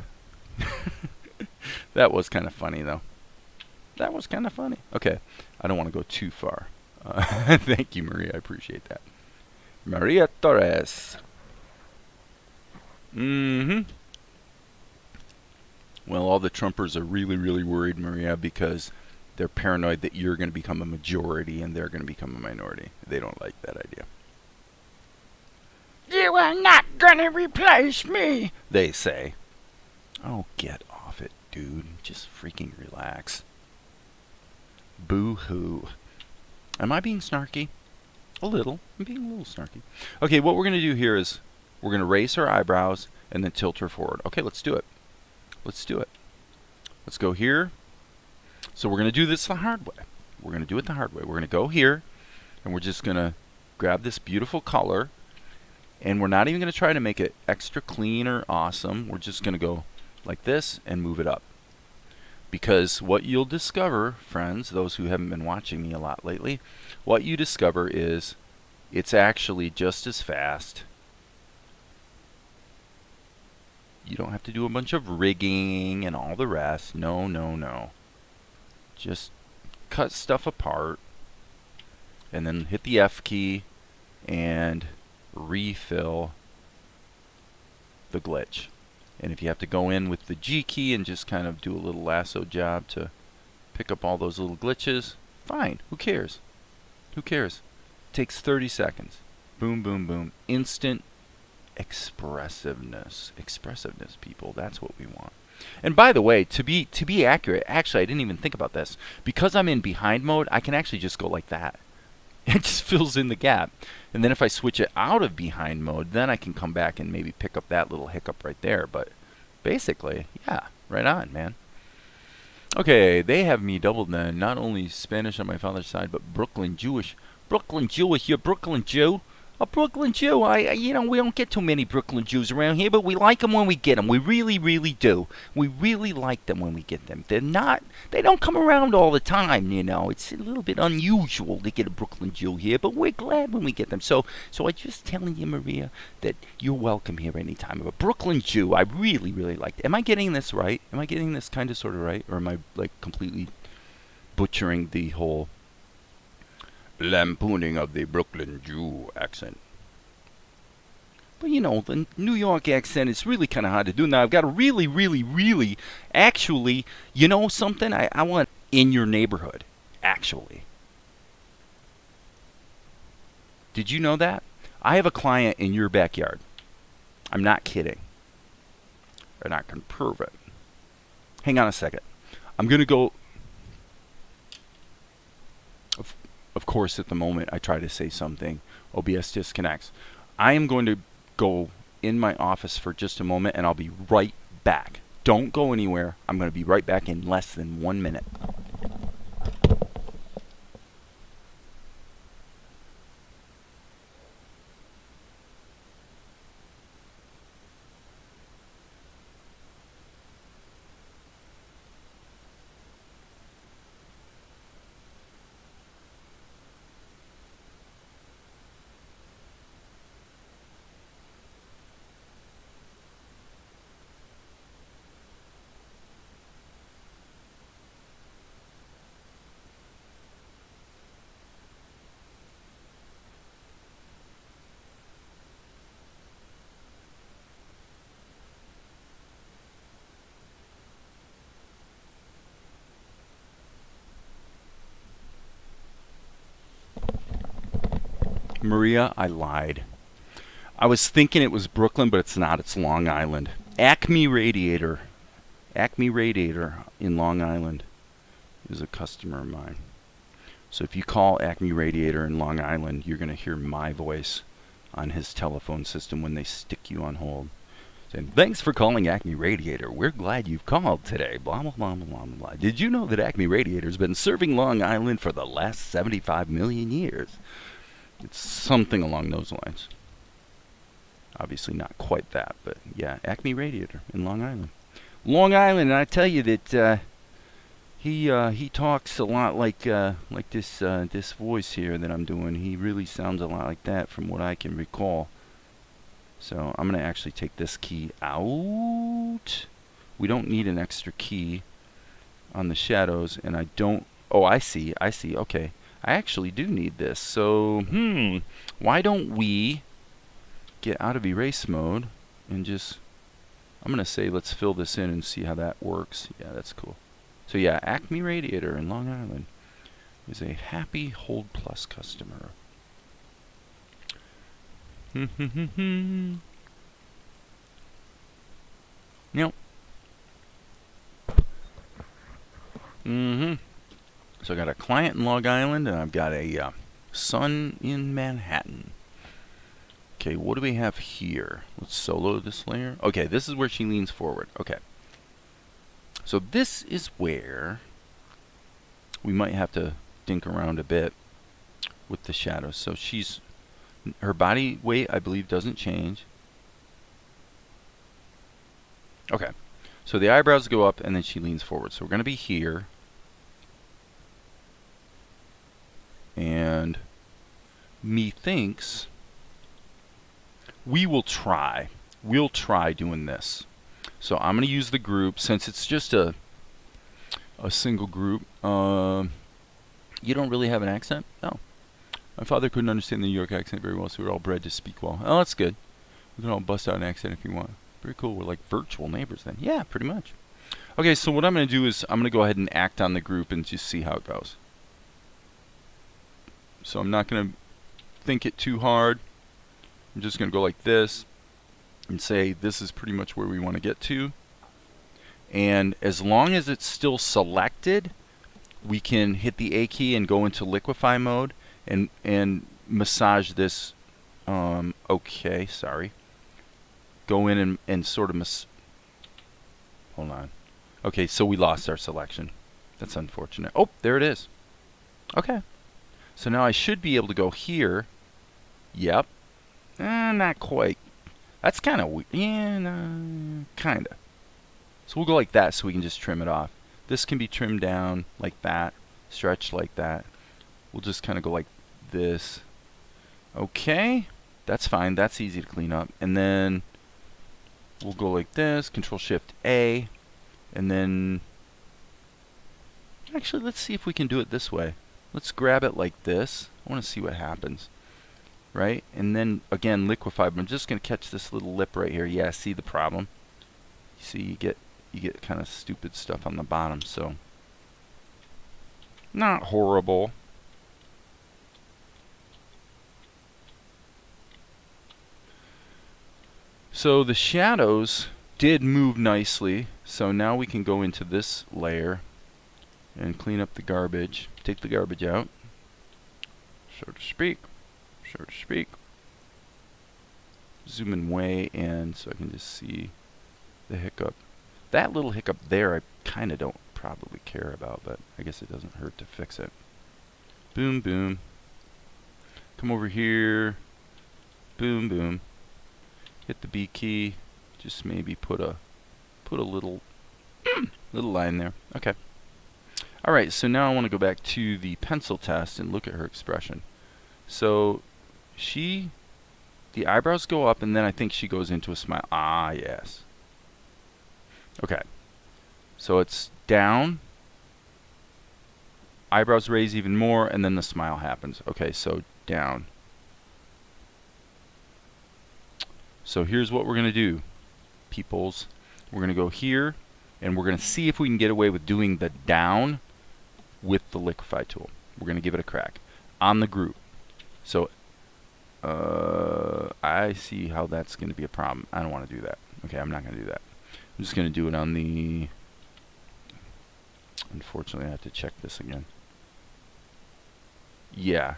was kind of funny, though. That was kind of funny. Okay, I don't want to go too far. Thank you, Maria. I appreciate that. Maria Torres. Well, all the Trumpers are really, really worried, Maria, because they're paranoid that you're going to become a majority and they're going to become a minority. They don't like that idea. You are not going to replace me, they say. Oh, get off it, dude. Just freaking relax. Boo-hoo. Am I being snarky? A little. I'm being a little snarky. Okay, what we're going to do here is we're going to raise her eyebrows and then tilt her forward. Okay, let's do it. Let's do it. Let's go here. So we're going to do this the hard way. We're going to do it the hard way. We're going to go here, and we're just going to grab this beautiful color, and we're not even going to try to make it extra clean or awesome. We're just going to go like this and move it up. Because what you'll discover, friends, those who haven't been watching me a lot lately, what you discover is it's actually just as fast. You don't have to do a bunch of rigging and all the rest. No, no, no. Just cut stuff apart and then hit the F key and refill the glitch. And if you have to go in with the G key and just kind of do a little lasso job to pick up all those little glitches, fine. Who cares? Who cares? It takes 30 seconds. Boom, boom, boom. Instant expressiveness. Expressiveness, people. That's what we want. And by the way, to be accurate, actually I didn't even think about this. Because I'm in behind mode, I can actually just go like that. It just fills in the gap. And then if I switch it out of behind mode, then I can come back and maybe pick up that little hiccup right there. But basically, yeah, right on, man. Okay, they have me doubled then. Not only Spanish on my father's side, but Brooklyn Jewish. Brooklyn Jewish, you're Brooklyn Jew. A Brooklyn Jew. You know, we don't get too many Brooklyn Jews around here, but we like them when we get them. We really, really do. We really like them when we get them. They don't come around all the time, you know. It's a little bit unusual to get a Brooklyn Jew here, but we're glad when we get them. So I'm just telling you, Maria, that you're welcome here anytime. A Brooklyn Jew, I really, really like it. Am I getting this right? Am I getting this kind of sort of right? Or am I, like, completely butchering the whole lampooning of the Brooklyn Jew accent. But you know, the New York accent is really kind of hard to do. Now, I've got a really, actually, you know something? I want in your neighborhood, actually. Did you know that? I have a client in your backyard. I'm not kidding. And I can prove it. Hang on a second. I'm going to go... Of course, at the moment, I try to say something. OBS disconnects. I am going to go in my office for just a moment, and I'll be right back. Don't go anywhere. I'm going to be right back in less than 1 minute. Maria, I lied. I was thinking it was Brooklyn, but it's not. It's Long Island. Acme Radiator. Acme Radiator in Long Island is a customer of mine. So if you call Acme Radiator in Long Island, you're going to hear my voice on his telephone system when they stick you on hold. Saying, thanks for calling Acme Radiator. We're glad you've called today. Blah, blah, blah, blah, blah, blah. Did you know that Acme Radiator's been serving Long Island for the last 75 million years? It's something along those lines. Obviously not quite that, but yeah, Acme Radiator in Long Island. Long Island, and I tell you that he talks a lot like this voice here that I'm doing. He really sounds a lot like that from what I can recall. So I'm gonna actually take this key out. We don't need an extra key on the shadows, and I don't. Oh, I see. Okay. I actually do need this. So, why don't we get out of erase mode and just, I'm going to say let's fill this in and see how that works. Yeah, that's cool. So yeah, Acme Radiator in Long Island is a happy Hold Plus customer. Yep. So I got a client in Long Island, and I've got a son in Manhattan. Okay, what do we have here? Let's solo this layer. Okay, this is where she leans forward. Okay. So this is where we might have to dink around a bit with the shadows. So her body weight, I believe, doesn't change. Okay. So the eyebrows go up, and then she leans forward. So we're going to be here. And methinks we'll try doing this. So I'm going to use the group since it's just a single group. You don't really have an accent? No. My father couldn't understand the New York accent very well, so we were all bred to speak well. Oh, that's good. We can all bust out an accent if you want. Very cool. We're like virtual neighbors then. Yeah, pretty much. Okay, so what I'm going to do is I'm going to go ahead and act on the group and just see how it goes. So I'm not going to think it too hard. I'm just going to go like this and say this is pretty much where we want to get to. And as long as it's still selected, we can hit the A key and go into liquefy mode and massage this. Okay, sorry. Go in and sort of hold on. Okay, so we lost our selection. That's unfortunate. Oh, there it is. Okay. So now I should be able to go here. Yep. Not quite. That's kind of weird. Yeah, no, kind of. So we'll go like that so we can just trim it off. This can be trimmed down like that, stretched like that. We'll just kind of go like this. Okay. That's fine. That's easy to clean up. And then we'll go like this, Control-Shift-A, and then actually let's see if we can do it this way. Let's grab it like this. I want to see what happens. Right? And then, again, liquefy. But I'm just going to catch this little lip right here. Yeah, see the problem? You see, you get kind of stupid stuff on the bottom, so not horrible. So the shadows did move nicely, so now we can go into this layer and clean up the garbage. Take the garbage out, so to speak. So to speak. Zoom in way in so I can just see the hiccup. That little hiccup there I kind of don't probably care about, but I guess it doesn't hurt to fix it. Boom, boom. Come over here. Boom, boom. Hit the B key. Just maybe put a little line there. Okay. All right. So now I want to go back to the pencil test and look at her expression. So the eyebrows go up, and then I think she goes into a smile. Ah, yes. Okay. So it's down. Eyebrows raise even more, and then the smile happens. Okay, so down. So here's what we're going to do, peoples. We're going to go here, and we're going to see if we can get away with doing the down with the liquefy tool. We're going to give it a crack on the group. So I see how that's going to be a problem. I don't want to do that. Okay, I'm not going to do that. I'm just going to do it on the... Unfortunately, I have to check this again. Yeah.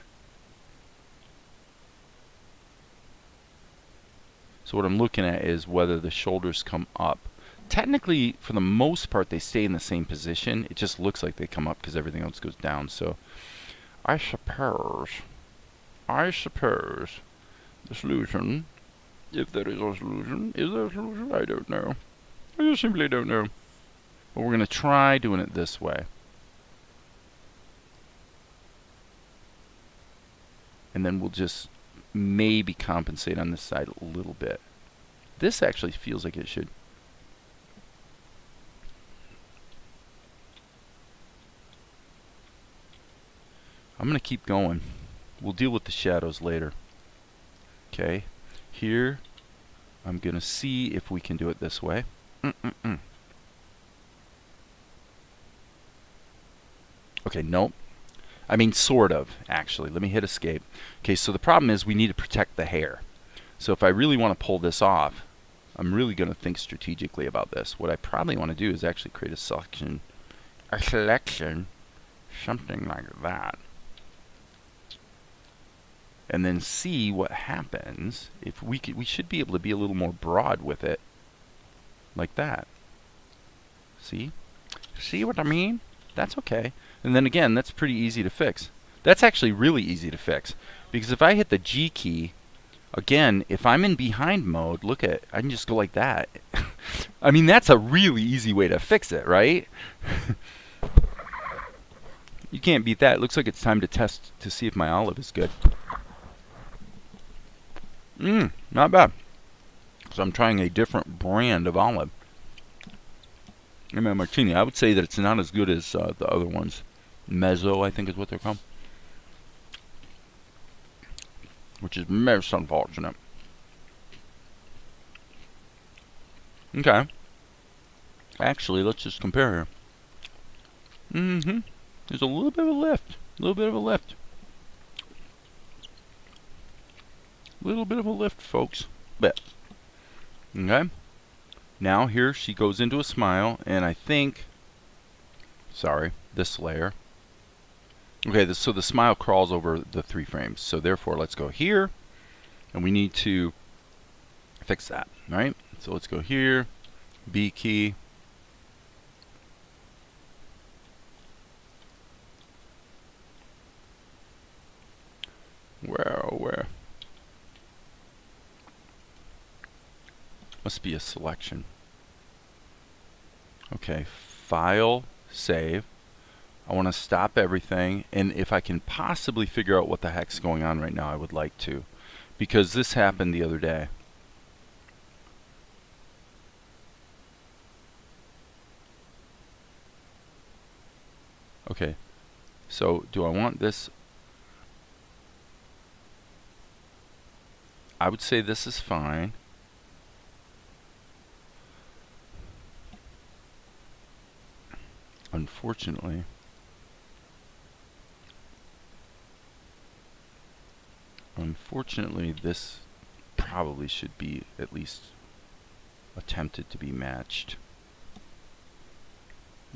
So what I'm looking at is whether the shoulders come up. Technically, for the most part, they stay in the same position. It just looks like they come up because everything else goes down. So I suppose the solution, if there is a solution, is there a solution? I don't know. I just simply don't know. But we're going to try doing it this way. And then we'll just maybe compensate on this side a little bit. This actually feels like it should. I'm going to keep going. We'll deal with the shadows later. Okay. Here, I'm going to see if we can do it this way. Okay, nope. I mean, sort of, actually. Let me hit escape. Okay, so the problem is we need to protect the hair. So if I really want to pull this off, I'm really going to think strategically about this. What I probably want to do is actually create a selection, something like that. And then see what happens if we should be able to be a little more broad with it. Like that. See? See what I mean? That's okay. And then again, that's pretty easy to fix. That's actually really easy to fix. Because if I hit the G key, again, if I'm in behind mode, look at, I can just go like that. I mean, that's a really easy way to fix it, right? You can't beat that. It looks like it's time to test to see if my olive is good. Not bad. So I'm trying a different brand of olive. I mean, martini. I would say that it's not as good as the other ones. Mezzo, I think is what they're called. Which is most unfortunate. Okay. Actually, let's just compare here. There's a little bit of a lift. A little bit of a lift. Little bit of a lift, folks. But, okay. Now here she goes into a smile, and I think, sorry, this layer. Okay, so the smile crawls over the 3 frames. So therefore, let's go here, and we need to fix that, right? So let's go here, B key. Where? Must be a selection. Okay, file, save. I want to stop everything, and if I can possibly figure out what the heck's going on right now, I would like to, because this happened the other day. Okay, So do I want this? I would say this is fine. Unfortunately, this probably should be at least attempted to be matched,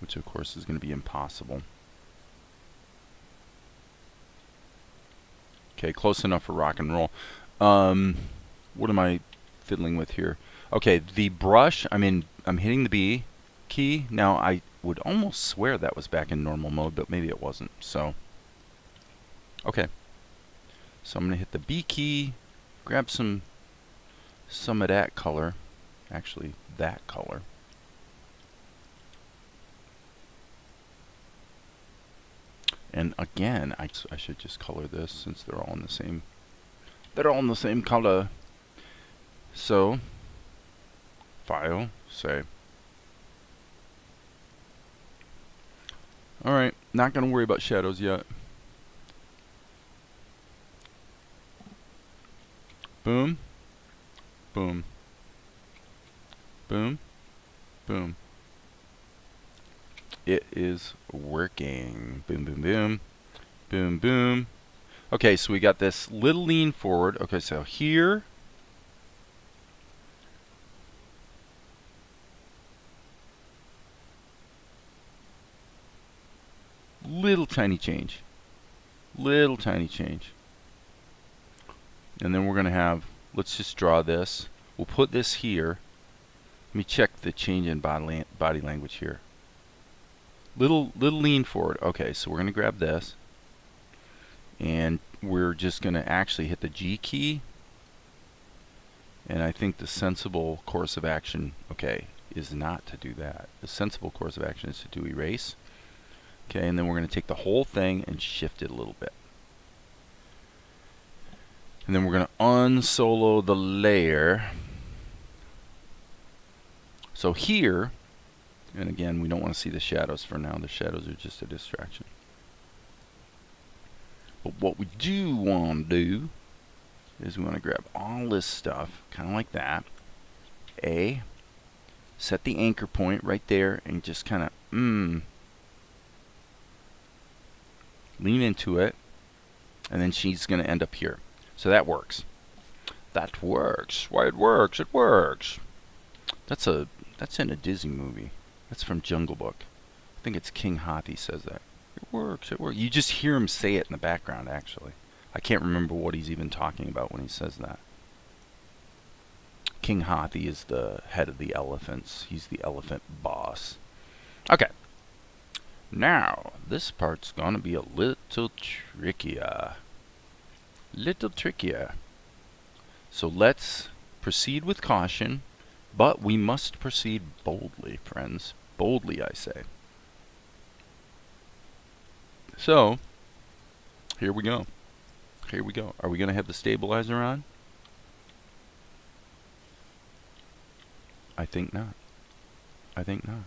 which of course is going to be impossible. Okay, close enough for rock and roll. What am I fiddling with here? Okay, the brush, I'm hitting the B key. Now I would almost swear that was back in normal mode, but maybe it wasn't. So, okay. So I'm going to hit the B key, grab some of that color. Actually, that color. And again, I should just color this since they're all in the same. They're all in the same color. So, file, save. Alright, not going to worry about shadows yet. Boom, boom, boom, boom. It is working. Boom, boom, boom, boom, boom. Okay, so we got this little lean forward. Okay, so here, little tiny change. Little tiny change. And then we're going to have, let's just draw this. We'll put this here. Let me check the change in body language here. Little lean forward. Okay, so we're going to grab this. And we're just going to actually hit the G key. And I think the sensible course of action, okay, is not to do that. The sensible course of action is to do erase. Okay, and then we're going to take the whole thing and shift it a little bit. And then we're going to unsolo the layer. So here, and again, we don't want to see the shadows for now. The shadows are just a distraction. But what we do want to do is we want to grab all this stuff, kind of like that. Set the anchor point right there and just kind of lean into it. And then she's going to end up here. So that works. That works. Why, it works. It works. That's in a Disney movie. That's from Jungle Book. I think it's King Hathi says that. It works. It works. You just hear him say it in the background, actually. I can't remember what he's even talking about when he says that. King Hathi is the head of the elephants. He's the elephant boss. Okay. Now, this part's going to be a little trickier. Little trickier. So let's proceed with caution, but we must proceed boldly, friends. Boldly, I say. So, here we go. Here we go. Are we going to have the stabilizer on? I think not. I think not.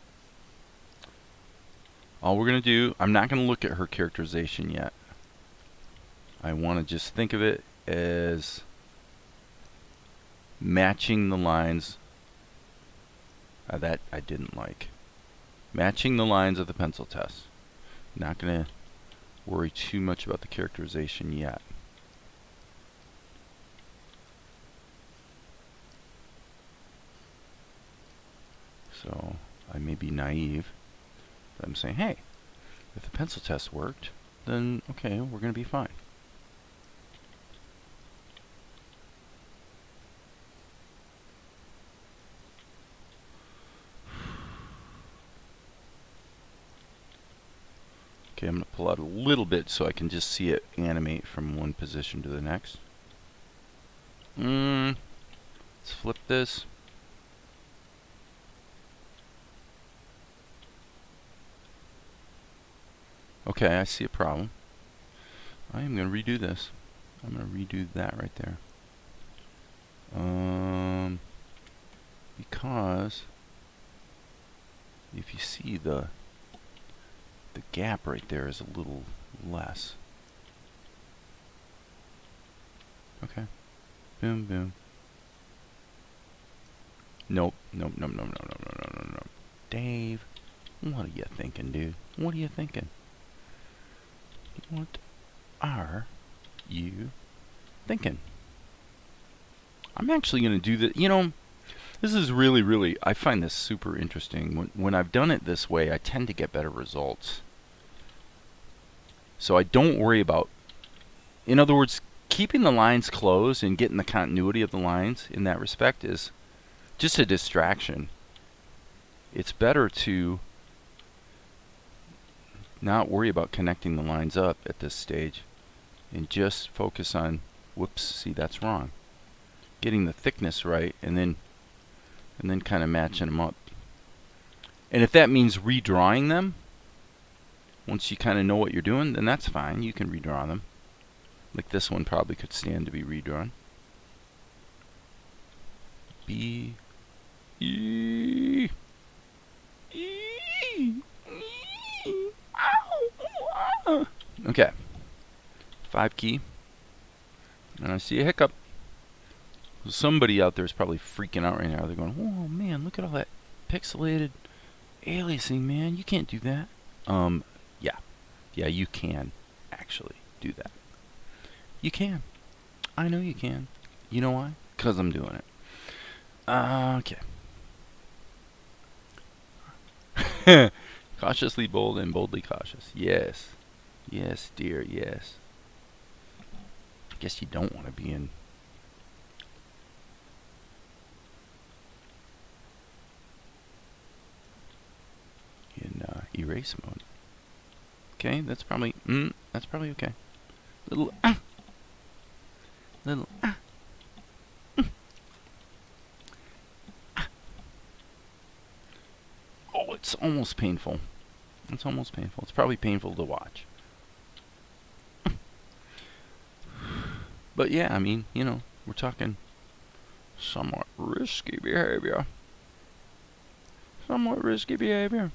All we're going to do, I'm not going to look at her characterization yet. I want to just think of it as matching the lines that I didn't like. Matching the lines of the pencil test. Not going to worry too much about the characterization yet. So I may be naive, but I'm saying, hey, if the pencil test worked, then okay, we're going to be fine. Okay, I'm going to pull out a little bit so I can just see it animate from one position to the next. Let's flip this. Okay, I see a problem. I am going to redo this. I'm going to redo that right there. Because if you see the the gap right there is a little less. Okay. Boom, boom. Nope. Nope, nope, nope, nope, nope, nope, nope, nope. Dave, what are you thinking, dude? What are you thinking? What are you thinking? I'm actually going to do that. You know, this is really, I find this super interesting. When I've done it this way, I tend to get better results. So I don't worry about, in other words, keeping the lines closed and getting the continuity of the lines in that respect is just a distraction. It's better to not worry about connecting the lines up at this stage and just focus on, whoops, see, that's wrong. Getting the thickness right and then kind of matching them up. And if that means redrawing them, once you kind of know what you're doing, then that's fine. You can redraw them. Like this one probably could stand to be redrawn. B, E, E, E, ow, okay. 5 key. And I see a hiccup. Somebody out there is probably freaking out right now. They're going, "Oh man, look at all that pixelated aliasing, man. You can't do that." Yeah, you can actually do that. You can. I know you can. You know why? Because I'm doing it. Okay. Cautiously bold and boldly cautious. Yes. Yes, dear, yes. I guess you don't want to be in erase mode. Okay, that's probably okay. Little Oh, it's almost painful. It's almost painful. It's probably painful to watch. But yeah, I mean, you know, we're talking somewhat risky behavior. Somewhat risky behavior.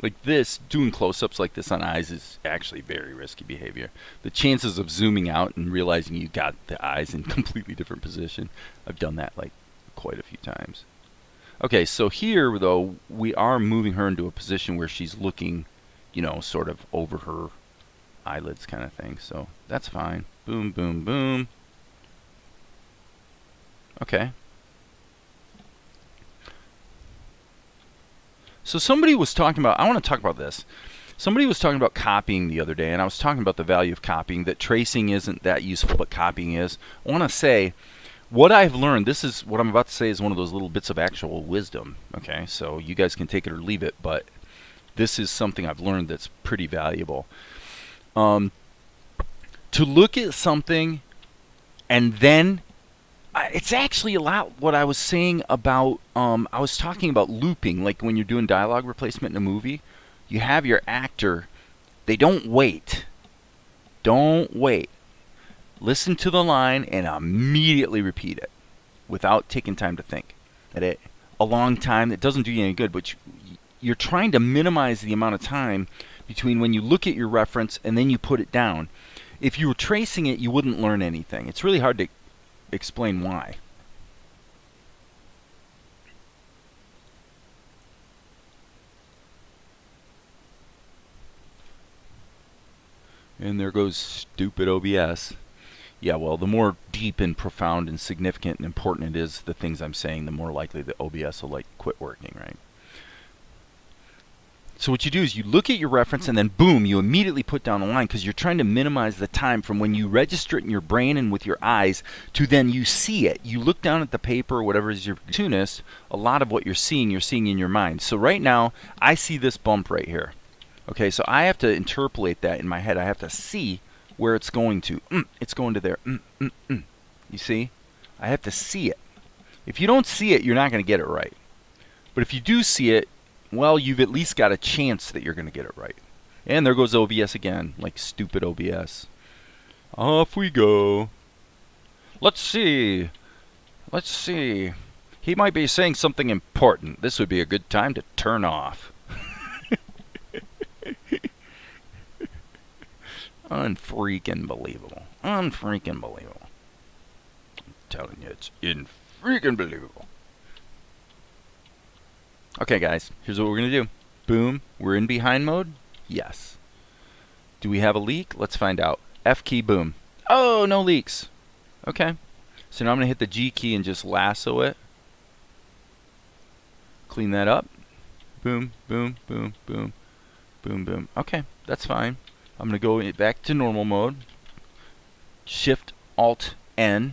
Like this, doing close-ups like this on eyes is actually very risky behavior. The chances of zooming out and realizing you got the eyes in completely different position, I've done that like quite a few times. Okay, so here though, we are moving her into a position where she's looking, you know, sort of over her eyelids kind of thing. So that's fine. Boom, boom, boom. Okay. So somebody was talking about, I want to talk about this. Somebody was talking about copying the other day, and I was talking about the value of copying, that tracing isn't that useful, but copying is. I want to say, what I've learned, this is, what I'm about to say is one of those little bits of actual wisdom, okay? So you guys can take it or leave it, but this is something I've learned that's pretty valuable. To look at something and then it's actually a lot what I was saying about, I was talking about looping, like when you're doing dialogue replacement in a movie, you have your actor, they don't wait. Don't wait. Listen to the line and immediately repeat it without taking time to think. At a long time, that doesn't do you any good, but you're trying to minimize the amount of time between when you look at your reference and then you put it down. If you were tracing it, you wouldn't learn anything. It's really hard to explain why. And there goes stupid OBS. Yeah, well, the more deep and profound and significant and important it is, the things I'm saying, the more likely the OBS will like quit working, right? So what you do is you look at your reference and then boom, you immediately put down a line because you're trying to minimize the time from when you register it in your brain and with your eyes to then you see it. You look down at the paper or whatever is your cartoonist, a lot of what you're seeing in your mind. So right now, I see this bump right here. Okay, so I have to interpolate that in my head. I have to see where it's going to. It's going to there. You see? I have to see it. If you don't see it, you're not going to get it right. But if you do see it, well, you've at least got a chance that you're going to get it right. And there goes OBS again, like stupid OBS. Off we go. Let's see. He might be saying something important. This would be a good time to turn off. Unfreaking believable. Unfreaking believable. I'm telling you, it's freaking believable. Okay, guys, here's what we're going to do. Boom. We're in behind mode? Yes. Do we have a leak? Let's find out. F key, boom. Oh, no leaks. Okay. So now I'm going to hit the G key and just lasso it. Clean that up. Boom, boom, boom, boom, boom, boom. Okay, that's fine. I'm going to go back to normal mode. Shift Alt N.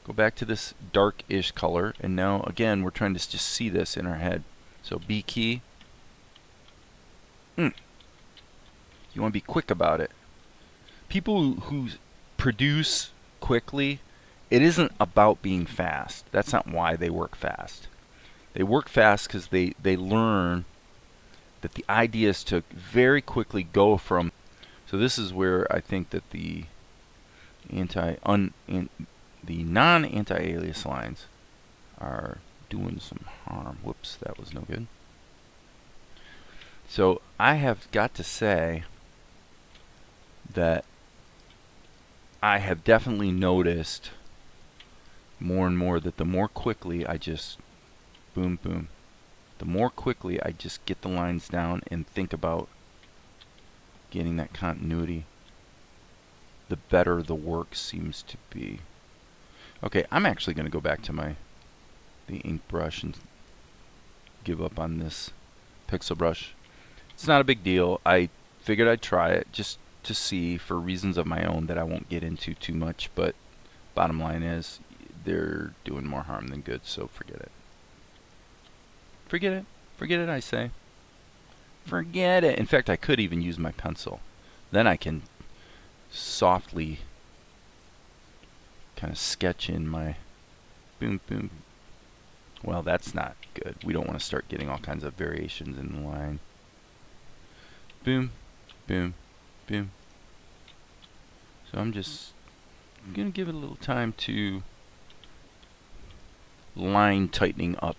Go back to this dark-ish color. And now, again, we're trying to just see this in our head. So B key. You want to be quick about it. People who produce quickly, it isn't about being fast. That's not why they work fast. They work fast because they learn that the idea is to very quickly go from. So this is where I think that the non-anti-alias lines are doing some harm. Whoops, that was no good. So I have got to say that I have definitely noticed more and more that the more quickly I just boom, boom, the more quickly I just get the lines down and think about getting that continuity, the better the work seems to be. Okay, I'm actually going to go back to the ink brush and give up on this pixel brush. It's not a big deal. I figured I'd try it just to see for reasons of my own that I won't get into too much, but bottom line is they're doing more harm than good, so forget it. Forget it. Forget it, I say. Forget it. In fact, I could even use my pencil. Then I can softly kind of sketch in my boom, boom. Well, that's not good. We don't want to start getting all kinds of variations in the line. Boom, boom, boom. So I'm just going to give it a little time to line tightening up.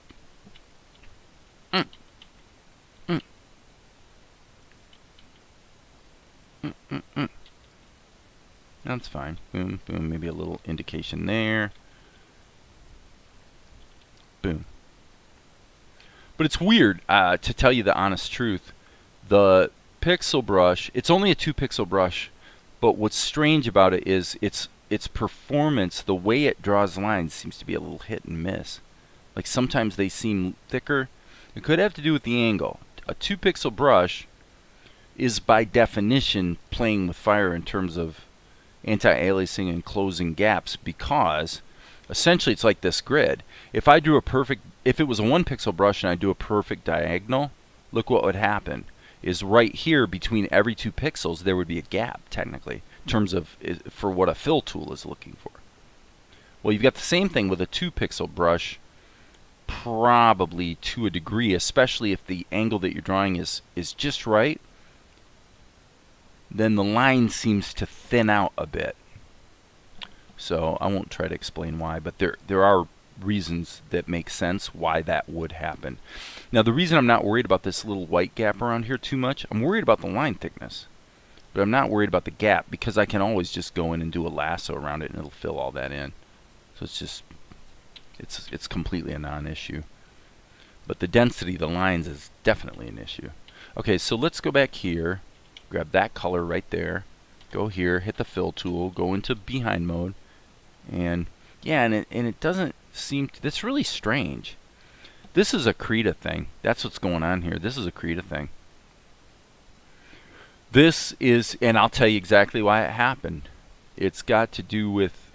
That's fine. Boom, boom. Maybe a little indication there. Boom. But it's weird, to tell you the honest truth. The pixel brush, it's only a 2-pixel brush, but what's strange about it is its performance, the way it draws lines seems to be a little hit and miss. Like sometimes they seem thicker. It could have to do with the angle. A 2-pixel brush is by definition playing with fire in terms of anti-aliasing and closing gaps, because essentially it's like this grid. If it was a 1-pixel brush and I do a perfect diagonal, look what would happen. Is right here between every 2 pixels there would be a gap technically in terms of for what a fill tool is looking for. Well, you've got the same thing with a 2-pixel brush, probably to a degree, especially if the angle that you're drawing is just right. Then the line seems to thin out a bit. So I won't try to explain why, but there are reasons that make sense why that would happen. Now the reason I'm not worried about this little white gap around here too much, I'm worried about the line thickness. But I'm not worried about the gap because I can always just go in and do a lasso around it and it'll fill all that in. So it's just, it's completely a non-issue. But the density of the lines is definitely an issue. Okay, so let's go back here. Grab that color right there, go here, hit the fill tool, go into behind mode, and yeah, and it doesn't seem to, that's really strange. This is a Krita thing. That's what's going on here. This is a Krita thing. This is, and I'll tell you exactly why it happened. It's got to do with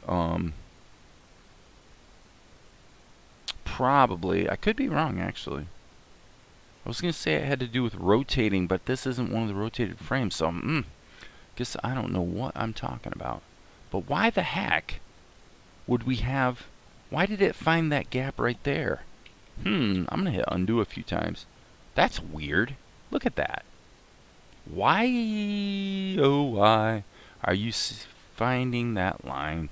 probably, I could be wrong actually. I was going to say it had to do with rotating, but this isn't one of the rotated frames, so guess I don't know what I'm talking about. But why the heck would we have, why did it find that gap right there? I'm going to hit undo a few times. That's weird. Look at that. Why, oh why, are you finding that line?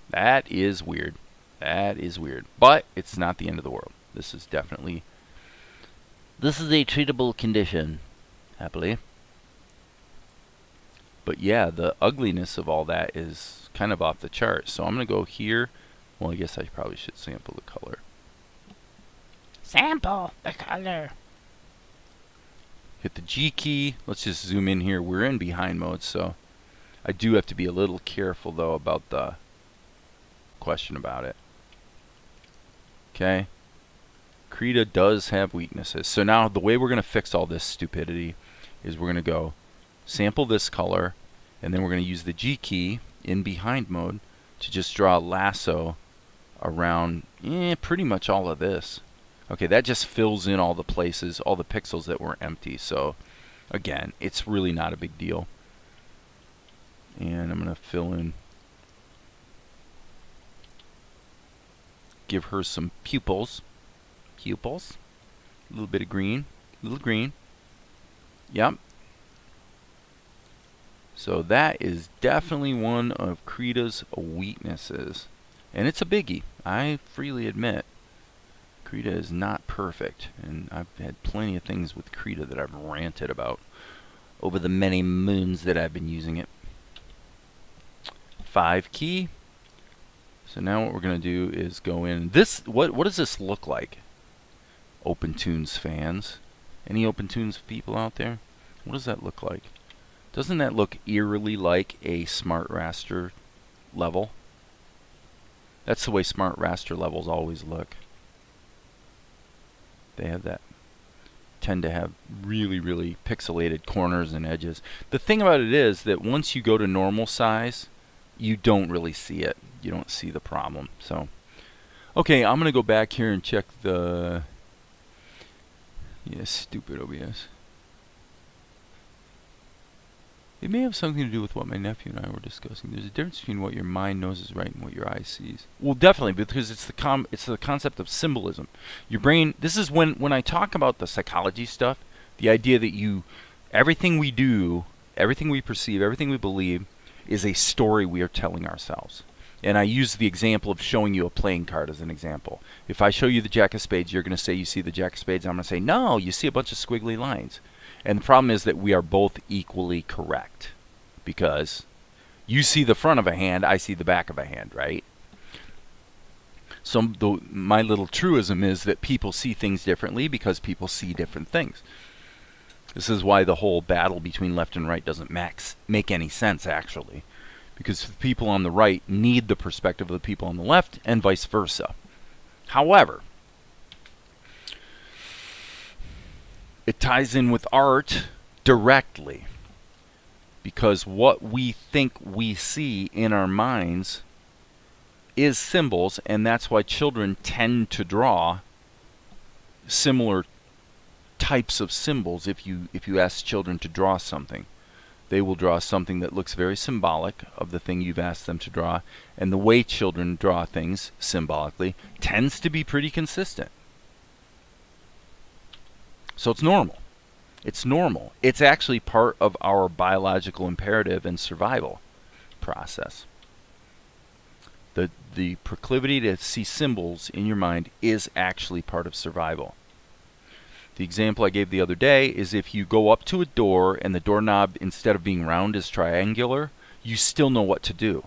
That is weird. That is weird. But it's not the end of the world. This is definitely... This is a treatable condition, happily. But yeah, the ugliness of all that is kind of off the chart. So I'm going to go here. Well, I guess I probably should sample the color. Sample the color. Hit the G key. Let's just zoom in here. We're in behind mode, so I do have to be a little careful, though, about the question about it. Okay. Krita does have weaknesses. So now the way we're going to fix all this stupidity is we're going to go sample this color, and then we're going to use the G key in behind mode to just draw a lasso around pretty much all of this. Okay, that just fills in all the places, all the pixels that were empty. So again, it's really not a big deal. And I'm going to fill in, give her some pupils. Pupils. A little bit of green. A little green. Yep. So that is definitely one of Krita's weaknesses. And it's a biggie, I freely admit. Krita is not perfect. And I've had plenty of things with Krita that I've ranted about over the many moons that I've been using it. 5 key. So now what we're going to do is go in. This, what does this look like? OpenToonz fans. Any OpenToonz people out there? What does that look like? Doesn't that look eerily like a smart raster level? That's the way smart raster levels always look. They have that, tend to have really, really pixelated corners and edges. The thing about it is that once you go to normal size, you don't really see it. You don't see the problem. So, okay, I'm going to go back here and check the... Yeah, stupid OBS. It may have something to do with what my nephew and I were discussing. There's a difference between what your mind knows is right and what your eye sees. Well, definitely, because it's the concept of symbolism. Your brain, this is when I talk about the psychology stuff, the idea that everything we do, everything we perceive, everything we believe is a story we are telling ourselves. And I use the example of showing you a playing card as an example. If I show you the Jack of Spades, you're going to say you see the Jack of Spades. I'm going to say, no, you see a bunch of squiggly lines. And the problem is that we are both equally correct. Because you see the front of a hand, I see the back of a hand, right? So my little truism is that people see things differently because people see different things. This is why the whole battle between left and right doesn't make any sense, actually. Because the people on the right need the perspective of the people on the left, and vice versa. However, it ties in with art directly. Because what we think we see in our minds is symbols, and that's why children tend to draw similar types of symbols. If you ask children to draw something, they will draw something that looks very symbolic of the thing you've asked them to draw, and the way children draw things symbolically tends to be pretty consistent. So it's normal. It's normal. It's actually part of our biological imperative and survival process. The proclivity to see symbols in your mind is actually part of survival. The example I gave the other day is if you go up to a door and the doorknob, instead of being round, is triangular, you still know what to do.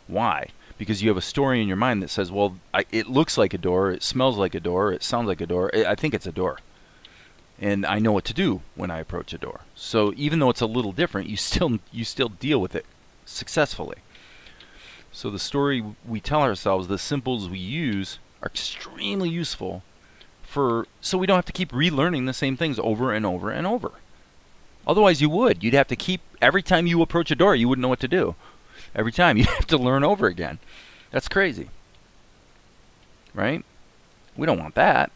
Why? Because you have a story in your mind that says, well, it looks like a door, it smells like a door, it sounds like a door, I think it's a door. And I know what to do when I approach a door. So even though it's a little different, you still deal with it successfully. So the story we tell ourselves, the symbols we use, are extremely useful so we don't have to keep relearning the same things over and over and over. Otherwise you would. You'd have to keep, every time you approach a door, you wouldn't know what to do. Every time you'd have to learn over again. That's crazy. Right? We don't want that.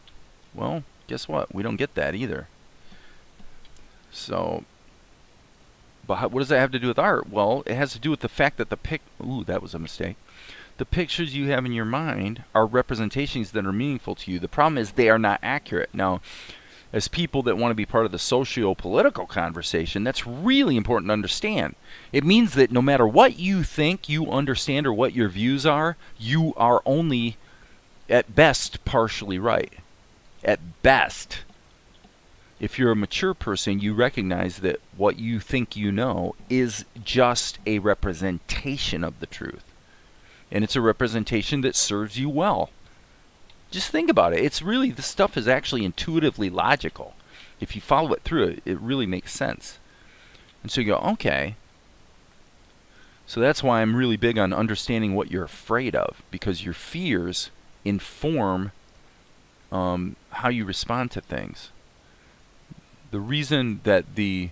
Well, guess what? We don't get that either. So, but what does that have to do with art? Well, it has to do with the fact that ooh, that was a mistake. The pictures you have in your mind are representations that are meaningful to you. The problem is they are not accurate. Now, as people that want to be part of the socio-political conversation, that's really important to understand. It means that no matter what you think you understand or what your views are, you are only at best, partially right. At best. If you're a mature person, you recognize that what you think you know is just a representation of the truth. And it's a representation that serves you well. Just think about it. It's really, this stuff is actually intuitively logical. If you follow it through, it really makes sense. And so you go, okay. So that's why I'm really big on understanding what you're afraid of, because your fears inform how you respond to things. The reason that the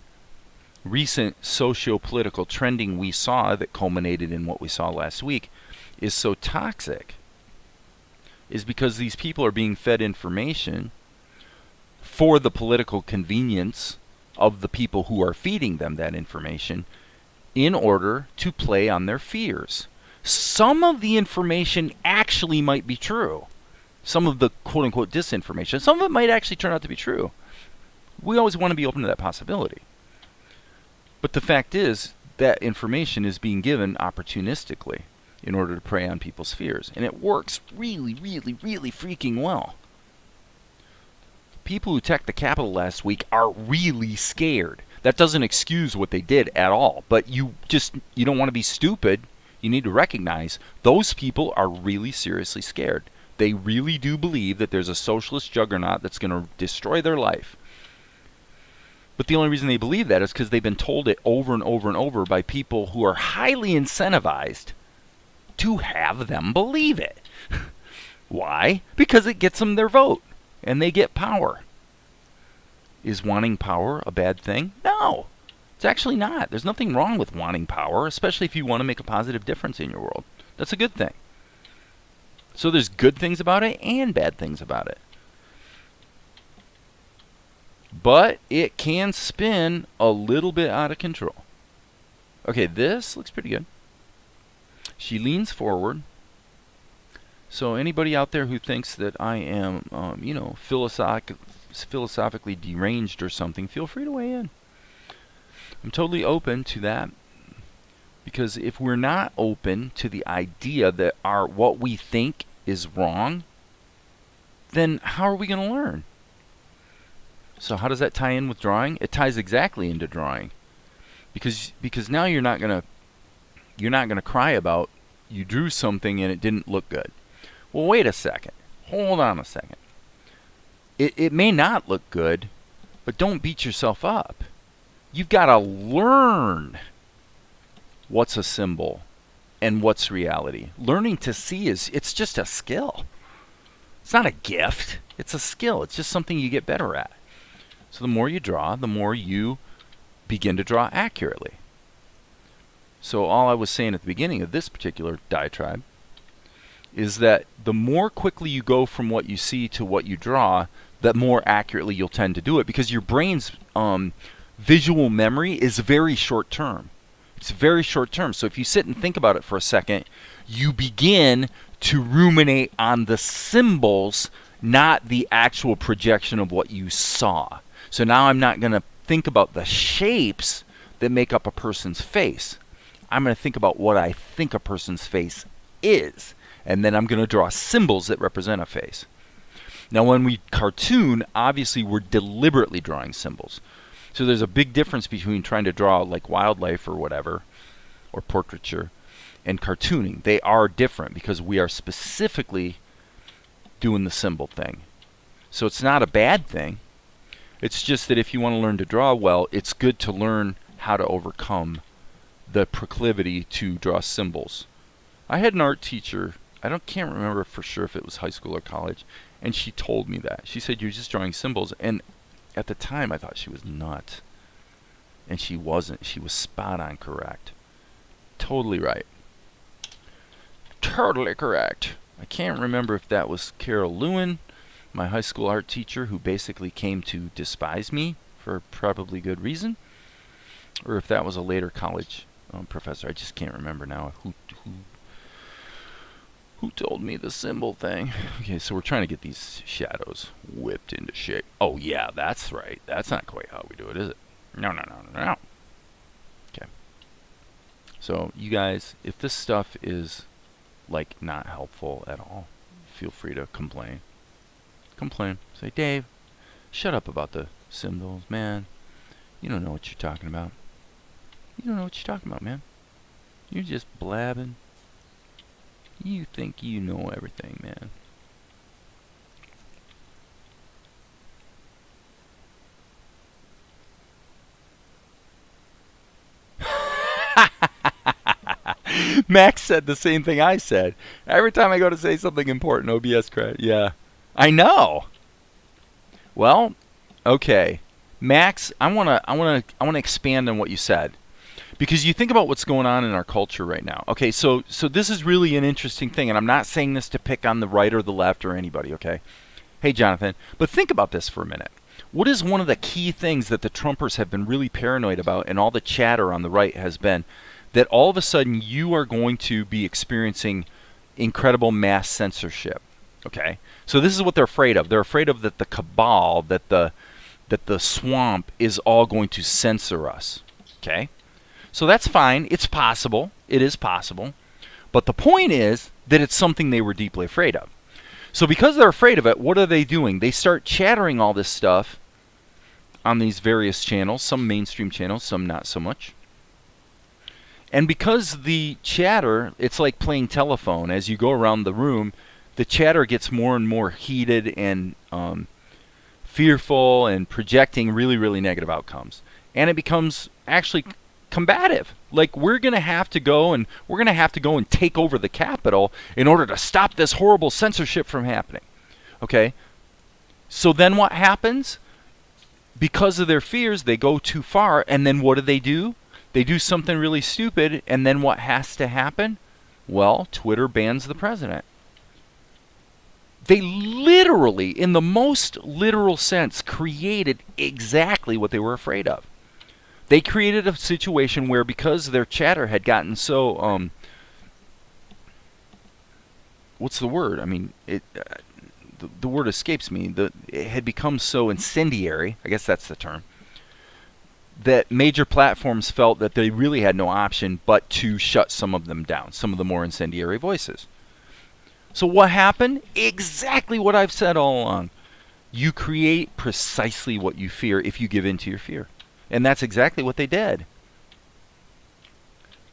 recent socio-political trending we saw that culminated in what we saw last week is so toxic is because these people are being fed information for the political convenience of the people who are feeding them that information in order to play on their fears. Some of the information actually might be true. Some of the quote-unquote disinformation. Some of it might actually turn out to be true. We always want to be open to that possibility. But the fact is that information is being given opportunistically in order to prey on people's fears. And it works really, really, really freaking well. People who attacked the Capitol last week are really scared. That doesn't excuse what they did at all. But you don't want to be stupid. You need to recognize those people are really seriously scared. They really do believe that there's a socialist juggernaut that's going to destroy their life. But the only reason they believe that is because they've been told it over and over and over by people who are highly incentivized to have them believe it. Why? Because it gets them their vote, and they get power. Is wanting power a bad thing? No, it's actually not. There's nothing wrong with wanting power, especially if you want to make a positive difference in your world. That's a good thing. So there's good things about it and bad things about it. But it can spin a little bit out of control. Okay, this looks pretty good. She leans forward. So anybody out there who thinks that I am, philosophically deranged or something, feel free to weigh in. I'm totally open to that. Because if we're not open to the idea that what we think is wrong, then how are we going to learn? So how does that tie in with drawing? It ties exactly into drawing. Because now you're not gonna cry about you drew something and it didn't look good. Well, wait a second. Hold on a second. It may not look good, but don't beat yourself up. You've got to learn what's a symbol and what's reality. Learning to see it's just a skill. It's not a gift. It's a skill. It's just something you get better at. So the more you draw, the more you begin to draw accurately. So all I was saying at the beginning of this particular diatribe is that the more quickly you go from what you see to what you draw, the more accurately you'll tend to do it, because your brain's visual memory is very short term. It's very short term. So if you sit and think about it for a second, you begin to ruminate on the symbols, not the actual projection of what you saw. So now I'm not going to think about the shapes that make up a person's face. I'm going to think about what I think a person's face is. And then I'm going to draw symbols that represent a face. Now when we cartoon, obviously we're deliberately drawing symbols. So there's a big difference between trying to draw like wildlife or whatever, or portraiture, and cartooning. They are different because we are specifically doing the symbol thing. So it's not a bad thing. It's just that if you want to learn to draw well, it's good to learn how to overcome the proclivity to draw symbols. I had an art teacher, can't remember for sure if it was high school or college, and she told me that. She said, you're just drawing symbols. And at the time, I thought she was nuts. And she wasn't. She was spot on correct. Totally right. Totally correct. I can't remember if that was Carol Lewin, my high school art teacher, who basically came to despise me for probably good reason, or if that was a later college professor. I just can't remember now who told me the symbol thing. Okay, so we're trying to get these shadows whipped into shape. Oh yeah, that's right. That's not quite how we do it, is it? No. Okay. So you guys, if this stuff is like not helpful at all, feel free to complain. Complain. Say, Dave, shut up about the symbols, man. You don't know what you're talking about. You don't know what you're talking about, man. You're just blabbing. You think you know everything, man. Max said the same thing I said. Every time I go to say something important, OBS crash. Yeah, I know. Well, okay, Max, I wanna expand on what you said, because you think about what's going on in our culture right now. Okay, so this is really an interesting thing, and I'm not saying this to pick on the right or the left or anybody. Okay, hey Jonathan, but think about this for a minute. What is one of the key things that the Trumpers have been really paranoid about, and all the chatter on the right has been, that all of a sudden you are going to be experiencing incredible mass censorship. Okay, so this is what they're afraid of. They're afraid of that the cabal, that the swamp is all going to censor us. Okay, so that's fine. It's possible. It is possible. But the point is that it's something they were deeply afraid of. So because they're afraid of it, what are they doing? They start chattering all this stuff on these various channels, some mainstream channels, some not so much. And because the chatter, it's like playing telephone. As you go around the room, the chatter gets more and more heated and fearful and projecting really, really negative outcomes. And it becomes actually combative. Like, we're going to have to go and take over the Capitol in order to stop this horrible censorship from happening. Okay? So then what happens? Because of their fears, they go too far, and then what do? They do something really stupid, and then what has to happen? Well, Twitter bans the president. They literally, in the most literal sense, created exactly what they were afraid of. They created a situation where, because their chatter had gotten so, what's the word? I mean, the word escapes me. It had become so incendiary, I guess that's the term, that major platforms felt that they really had no option but to shut some of them down, some of the more incendiary voices. So what happened? Exactly what I've said all along. You create precisely what you fear if you give in to your fear. And that's exactly what they did.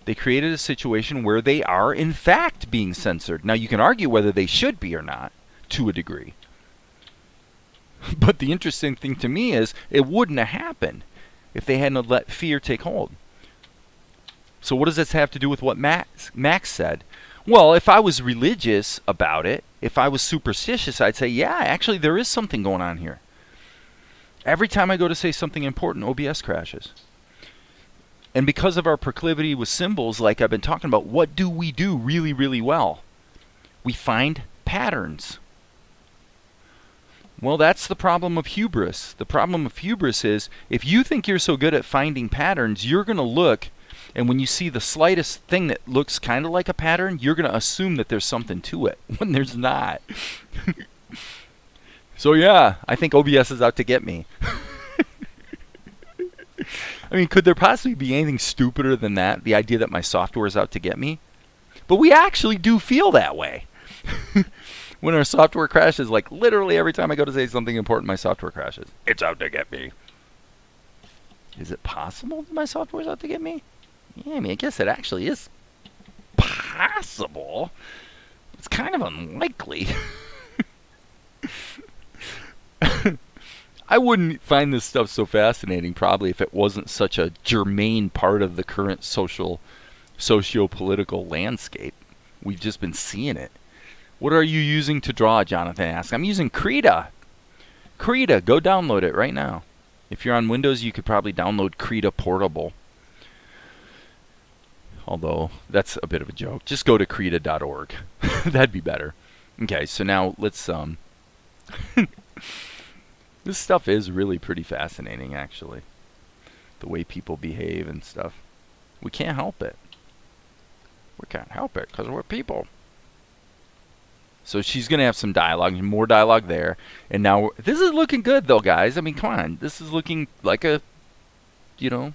They created a situation where they are, in fact, being censored. Now, you can argue whether they should be or not, to a degree. But the interesting thing to me is, it wouldn't have happened if they hadn't let fear take hold. So what does this have to do with what Max said? Well, if I was religious about it, if I was superstitious, I'd say, yeah, actually there is something going on here. Every time I go to say something important, OBS crashes. And because of our proclivity with symbols, like I've been talking about, what do we do really, really well? We find patterns. Well, that's the problem of hubris. The problem of hubris is, if you think you're so good at finding patterns, you're going to look, and when you see the slightest thing that looks kind of like a pattern, you're going to assume that there's something to it, when there's not. So yeah, I think OBS is out to get me. I mean, could there possibly be anything stupider than that? The idea that my software is out to get me? But we actually do feel that way. When our software crashes, like literally every time I go to say something important, my software crashes. It's out to get me. Is it possible that my software is out to get me? Yeah, I mean, I guess it actually is possible. It's kind of unlikely. I wouldn't find this stuff so fascinating probably if it wasn't such a germane part of the current socio-political landscape. We've just been seeing it. What are you using to draw, Jonathan asks. I'm using Krita. Krita, go download it right now. If you're on Windows, you could probably download Krita Portable. Although, that's a bit of a joke. Just go to krita.org. That'd be better. Okay, so now let's... This stuff is really pretty fascinating, actually. The way people behave and stuff. We can't help it. We can't help it because we're people. So she's going to have some dialogue, more dialogue there. And now, this is looking good, though, guys. I mean, come on. This is looking like a, you know,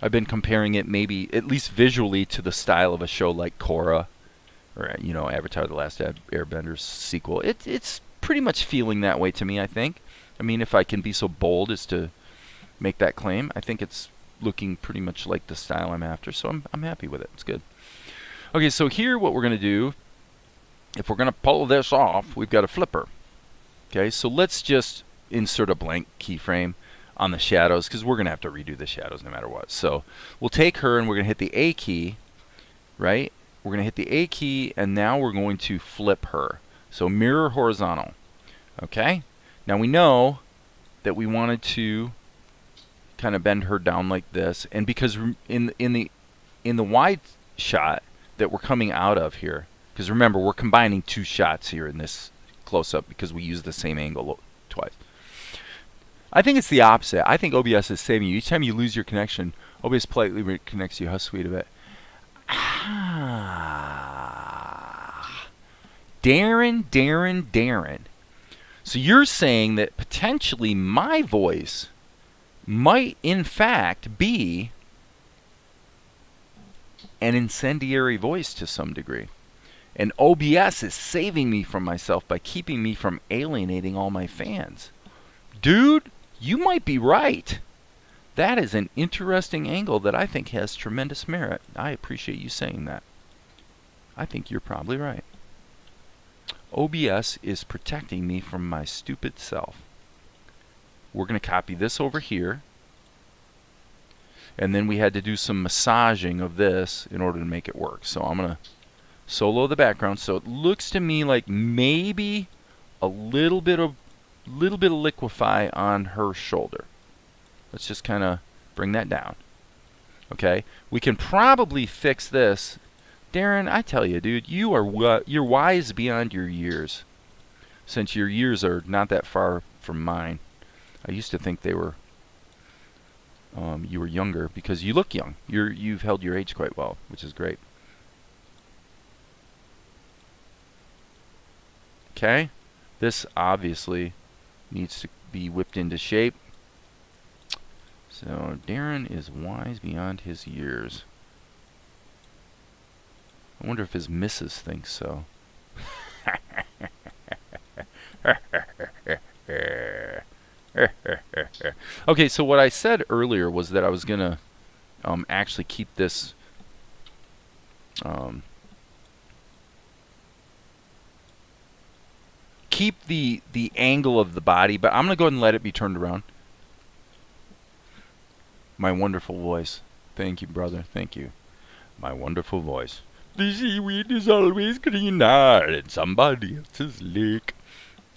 I've been comparing it maybe, at least visually, to the style of a show like Korra, or you know, Avatar: The Last Airbender's sequel. It's pretty much feeling that way to me, I think. I mean, if I can be so bold as to make that claim, I think it's looking pretty much like the style I'm after, so I'm happy with it. It's good. Okay, so here what we're going to do, if we're going to pull this off, we've got a flipper. Okay, so let's just insert a blank keyframe on the shadows, because we're going to have to redo the shadows no matter what. So we'll take her and we're going to hit the A key, right? We're going to hit the A key, and now we're going to flip her. So mirror horizontal. Okay? Now we know that we wanted to kind of bend her down like this, and because in the wide shot that we're coming out of here, because remember, we're combining two shots here in this close-up because we use the same angle twice. I think it's the opposite. I think OBS is saving you. Each time you lose your connection, OBS politely reconnects you. How sweet of it. Ah. Darren. So you're saying that potentially my voice might in fact be an incendiary voice to some degree. And OBS is saving me from myself by keeping me from alienating all my fans. Dude, you might be right. That is an interesting angle that I think has tremendous merit. I appreciate you saying that. I think you're probably right. OBS is protecting me from my stupid self. We're going to copy this over here. And then we had to do some massaging of this in order to make it work. So I'm going to solo the background. So it looks to me like maybe a little bit of liquefy on her shoulder. Let's just kind of bring that down. Okay? We can probably fix this. Darren, I tell you, dude, you're wise beyond your years. Since your years are not that far from mine. I used to think they were you were younger because you look young. You've held your age quite well, which is great. Okay? This obviously needs to be whipped into shape. So Darren is wise beyond his years. I wonder if his missus thinks so. Okay, so what I said earlier was that I was going to actually keep this keep the angle of the body, but I'm going to go ahead and let it be turned around. My wonderful voice. Thank you, brother. Thank you. My wonderful voice. The seaweed is always greener in somebody else's lake.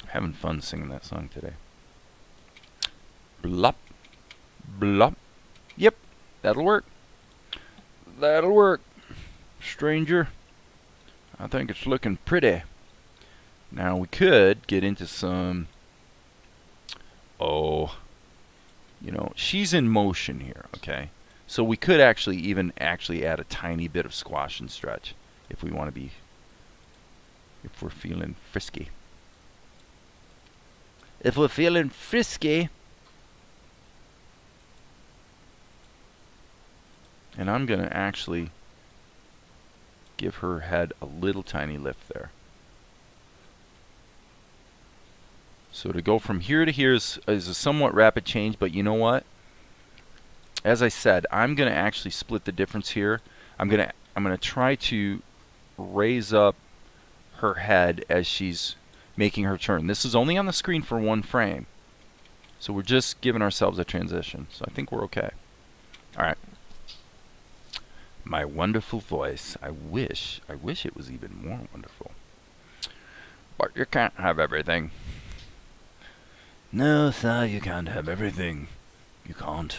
Having fun singing that song today. Blop. Blop. Yep, that'll work. That'll work. Stranger. I think it's looking pretty. Now we could get into some... Oh... You know, she's in motion here, okay? So we could actually add a tiny bit of squash and stretch if we want to be... If we're feeling frisky. If we're feeling frisky... And I'm going to actually give her head a little tiny lift there. So to go from here to here is a somewhat rapid change, but you know what? As I said, I'm going to actually split the difference here. I'm going to try to raise up her head as she's making her turn. This is only on the screen for one frame. So we're just giving ourselves a transition. So I think we're okay. All right. My wonderful voice. I wish it was even more wonderful. But you can't have everything. No, sir, you can't have everything. You can't.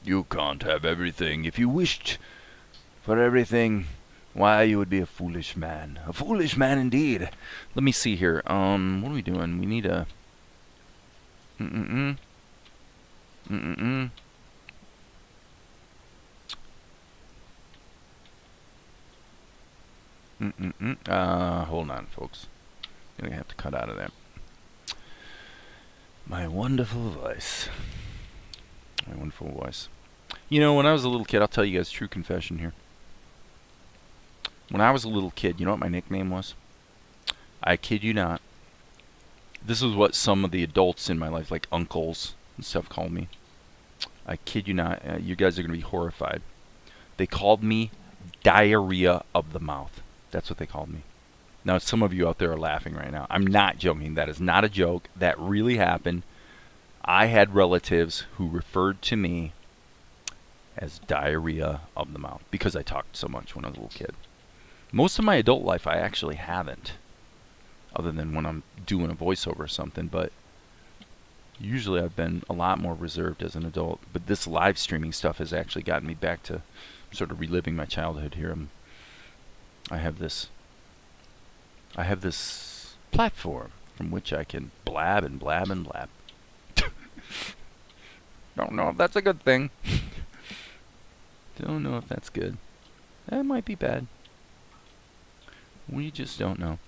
You can't have everything. If you wished for everything, why, you would be a foolish man. A foolish man indeed. Let me see here. What are we doing? We need a... Hold on, folks. I'm gonna have to cut out of that. My wonderful voice. My wonderful voice. You know, when I was a little kid, I'll tell you guys a true confession here. When I was a little kid, you know what my nickname was? I kid you not. This is what some of the adults in my life, like uncles and stuff, called me. I kid you not. You guys are going to be horrified. They called me diarrhea of the mouth. That's what they called me. Now, some of you out there are laughing right now. I'm not joking. That is not a joke. That really happened. I had relatives who referred to me as diarrhea of the mouth because I talked so much when I was a little kid. Most of my adult life, I actually haven't, other than when I'm doing a voiceover or something, but usually I've been a lot more reserved as an adult. But this live streaming stuff has actually gotten me back to sort of reliving my childhood here. I have this platform from which I can blab and blab and blab. Don't know if that's a good thing. Don't know if that's good. That might be bad. We just don't know.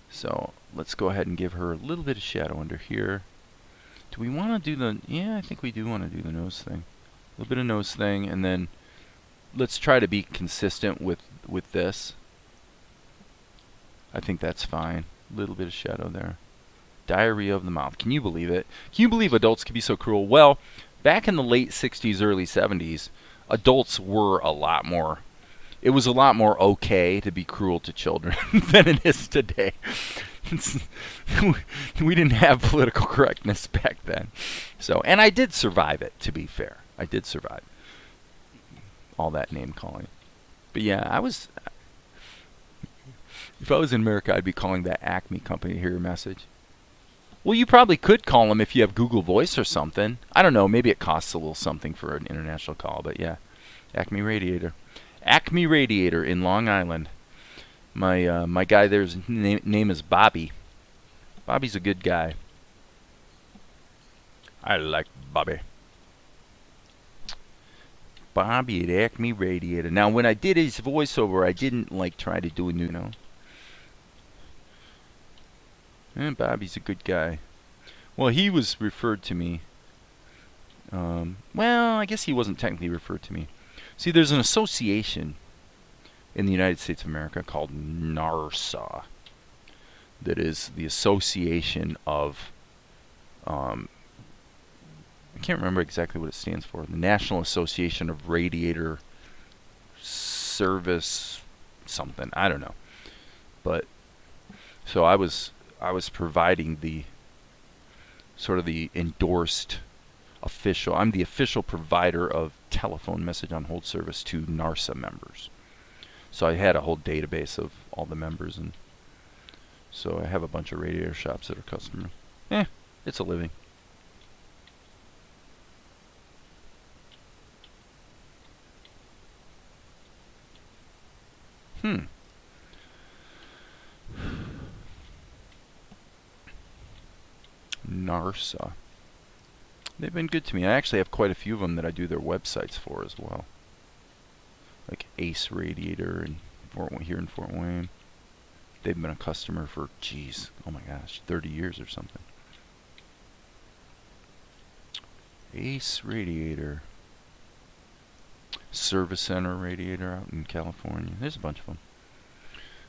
So let's go ahead and give her a little bit of shadow under here. Do we want to do the... Yeah, I think we do want to do the nose thing. A little bit of nose thing, and then let's try to be consistent with this. I think that's fine. A little bit of shadow there. Diarrhea of the mouth. Can you believe it? Can you believe adults can be so cruel? Well, back in the late 60s, early 70s, adults were a lot more... It was a lot more okay to be cruel to children than it is today. We didn't have political correctness back then. So, and I did survive it, to be fair. I did survive all that name calling. But yeah, if I was in America, I'd be calling that Acme company to hear your message. Well, you probably could call them if you have Google Voice or something. I don't know. Maybe it costs a little something for an international call. But yeah, Acme Radiator. Acme Radiator in Long Island. My guy there's name is Bobby. Bobby's a good guy. I like Bobby. Bobby at Acme Radiator. Now, when I did his voiceover, I didn't try to do a new, And Bobby's a good guy. Well, he was referred to me. Well, I guess he wasn't technically referred to me. See, there's an association in the United States of America called NARSA. That is the association of... I can't remember exactly what it stands for. The National Association of Radiator Service something. I don't know. But so I was providing the sort of the endorsed official. I'm the official provider of telephone message on hold service to NARSA members. So I had a whole database of all the members, and so I have a bunch of radiator shops that are customers. It's a living. NARSA. They've been good to me. I actually have quite a few of them that I do their websites for as well. Like Ace Radiator and here in Fort Wayne. They've been a customer for, geez, oh my gosh, 30 years or something. Ace Radiator. Service Center Radiator out in California. There's a bunch of them.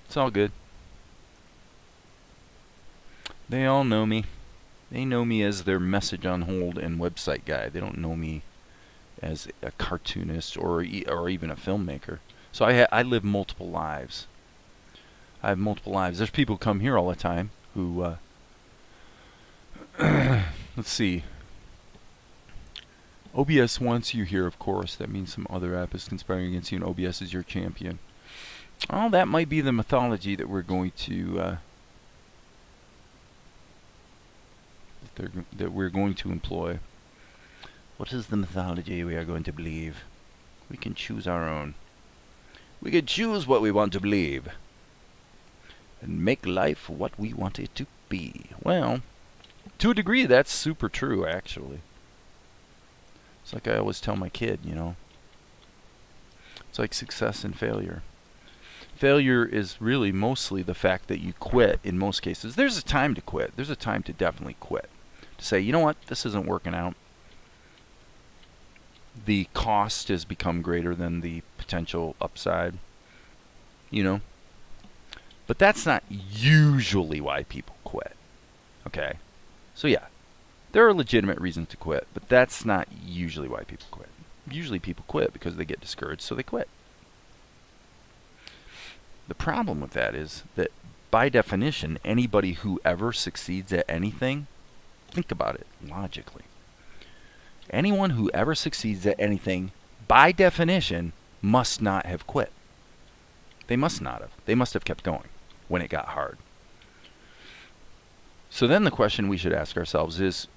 It's all good. They all know me. They know me as their message on hold and website guy. They don't know me as a cartoonist or even a filmmaker. So I live multiple lives. I have multiple lives. There's people who come here all the time who, let's see. OBS wants you here, of course. That means some other app is conspiring against you, and OBS is your champion. Oh, that might be the mythology that we're going to employ. What is the mythology we are going to believe? We can choose our own. We can choose what we want to believe and make life what we want it to be. Well, to a degree, that's super true, actually. It's like I always tell my kid, It's like success and failure. Failure is really mostly the fact that you quit in most cases. There's a time to quit. There's a time to definitely quit. To say, you know what, this isn't working out. The cost has become greater than the potential upside. But that's not usually why people quit. Okay? So yeah, there are legitimate reasons to quit, but that's not usually why people quit. Usually people quit because they get discouraged, so they quit. The problem with that is that, by definition, anybody who ever succeeds at anything, think about it logically. Anyone who ever succeeds at anything, by definition, must not have quit. They must not have. They must have kept going when it got hard. So then the question we should ask ourselves is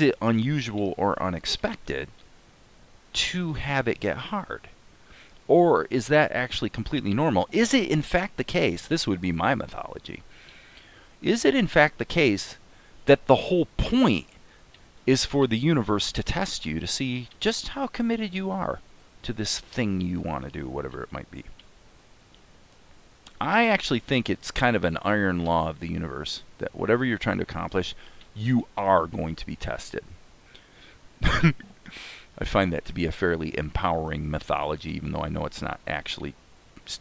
it unusual or unexpected to have it get hard? Or is that actually completely normal? Is it in fact the case, this would be my mythology, is it in fact the case that the whole point is for the universe to test you to see just how committed you are to this thing you want to do, whatever it might be? I actually think it's kind of an iron law of the universe that whatever you're trying to accomplish, you are going to be tested. I find that to be a fairly empowering mythology, even though I know it's not actually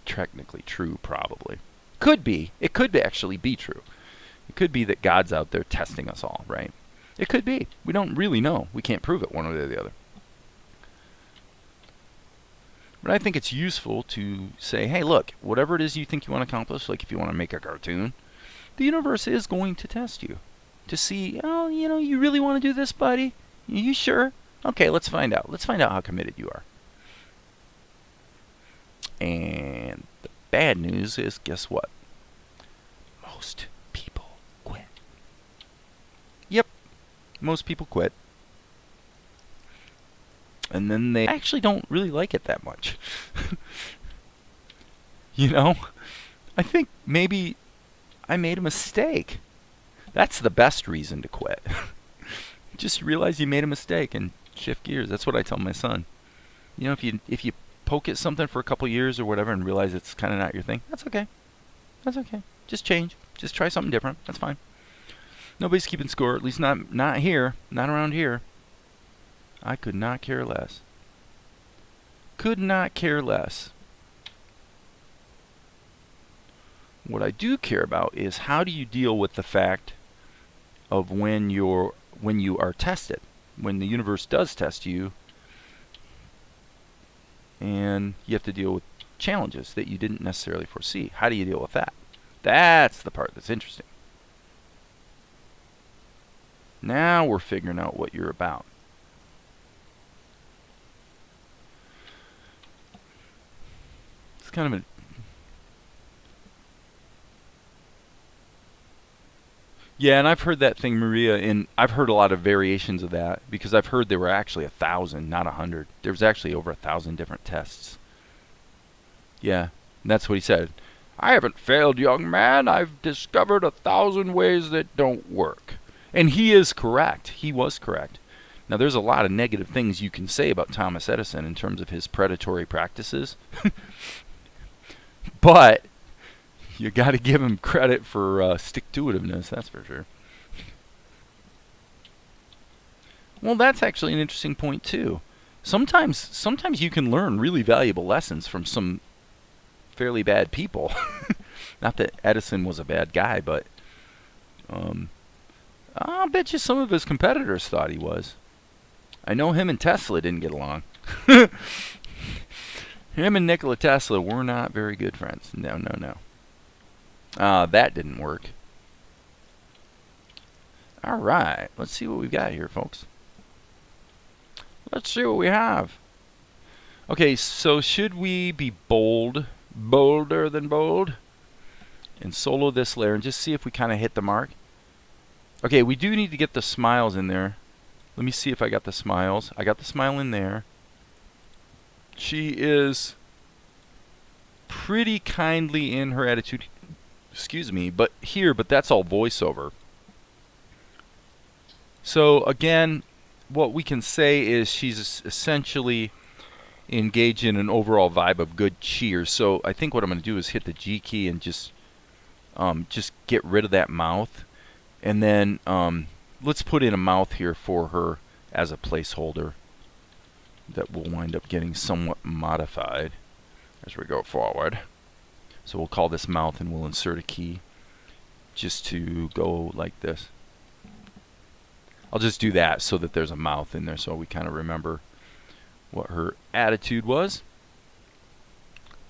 technically true, probably. Could be. It could actually be true. It could be that God's out there testing us all, right? It could be. We don't really know. We can't prove it one way or the other. But I think it's useful to say, hey, look, whatever it is you think you want to accomplish, like if you want to make a cartoon, the universe is going to test you to see, oh, you really want to do this, buddy? Are you sure? Okay, let's find out. Let's find out how committed you are. And the bad news is, guess what? Most people quit. Yep, most people quit. And then they actually don't really like it that much. I think maybe I made a mistake. That's the best reason to quit. Just realize you made a mistake and shift gears. That's what I tell my son. If you poke at something for a couple years or whatever and realize it's kind of not your thing, that's okay. That's okay. Just change. Just try something different. That's fine. Nobody's keeping score, at least not here, not around here. I could not care less. Could not care less. What I do care about is how do you deal with the fact of when you are tested, when the universe does test you, and you have to deal with challenges that you didn't necessarily foresee. How do you deal with that? That's the part that's interesting. Now we're figuring out what you're about. It's kind of a... Yeah, and I've heard that thing, Maria, and I've heard a lot of variations of that, because I've heard there were actually 1,000, not 100. There was actually over 1,000 different tests. Yeah, and that's what he said. I haven't failed, young man. I've discovered 1,000 ways that don't work. And he is correct. He was correct. Now, there's a lot of negative things you can say about Thomas Edison in terms of his predatory practices. But you got to give him credit for stick-to-itiveness, that's for sure. Well, that's actually an interesting point, too. Sometimes you can learn really valuable lessons from some fairly bad people. Not that Edison was a bad guy, but I'll bet you some of his competitors thought he was. I know him and Tesla didn't get along. Him and Nikola Tesla were not very good friends. No. That didn't work. Alright, let's see what we've got here, folks. Let's see what we have. Okay, so should we be bolder than bold, and solo this layer and just see if we kind of hit the mark? Okay, we do need to get the smiles in there. Let me see if I got the smiles. I got the smile in there. She is pretty kindly in her attitude. Excuse me, but that's all voiceover. So again, what we can say is she's essentially engaged in an overall vibe of good cheer. So I think what I'm going to do is hit the G key and just get rid of that mouth. And then let's put in a mouth here for her as a placeholder that will wind up getting somewhat modified as we go forward. So we'll call this mouth and we'll insert a key just to go like this. I'll just do that so that there's a mouth in there so we kind of remember what her attitude was.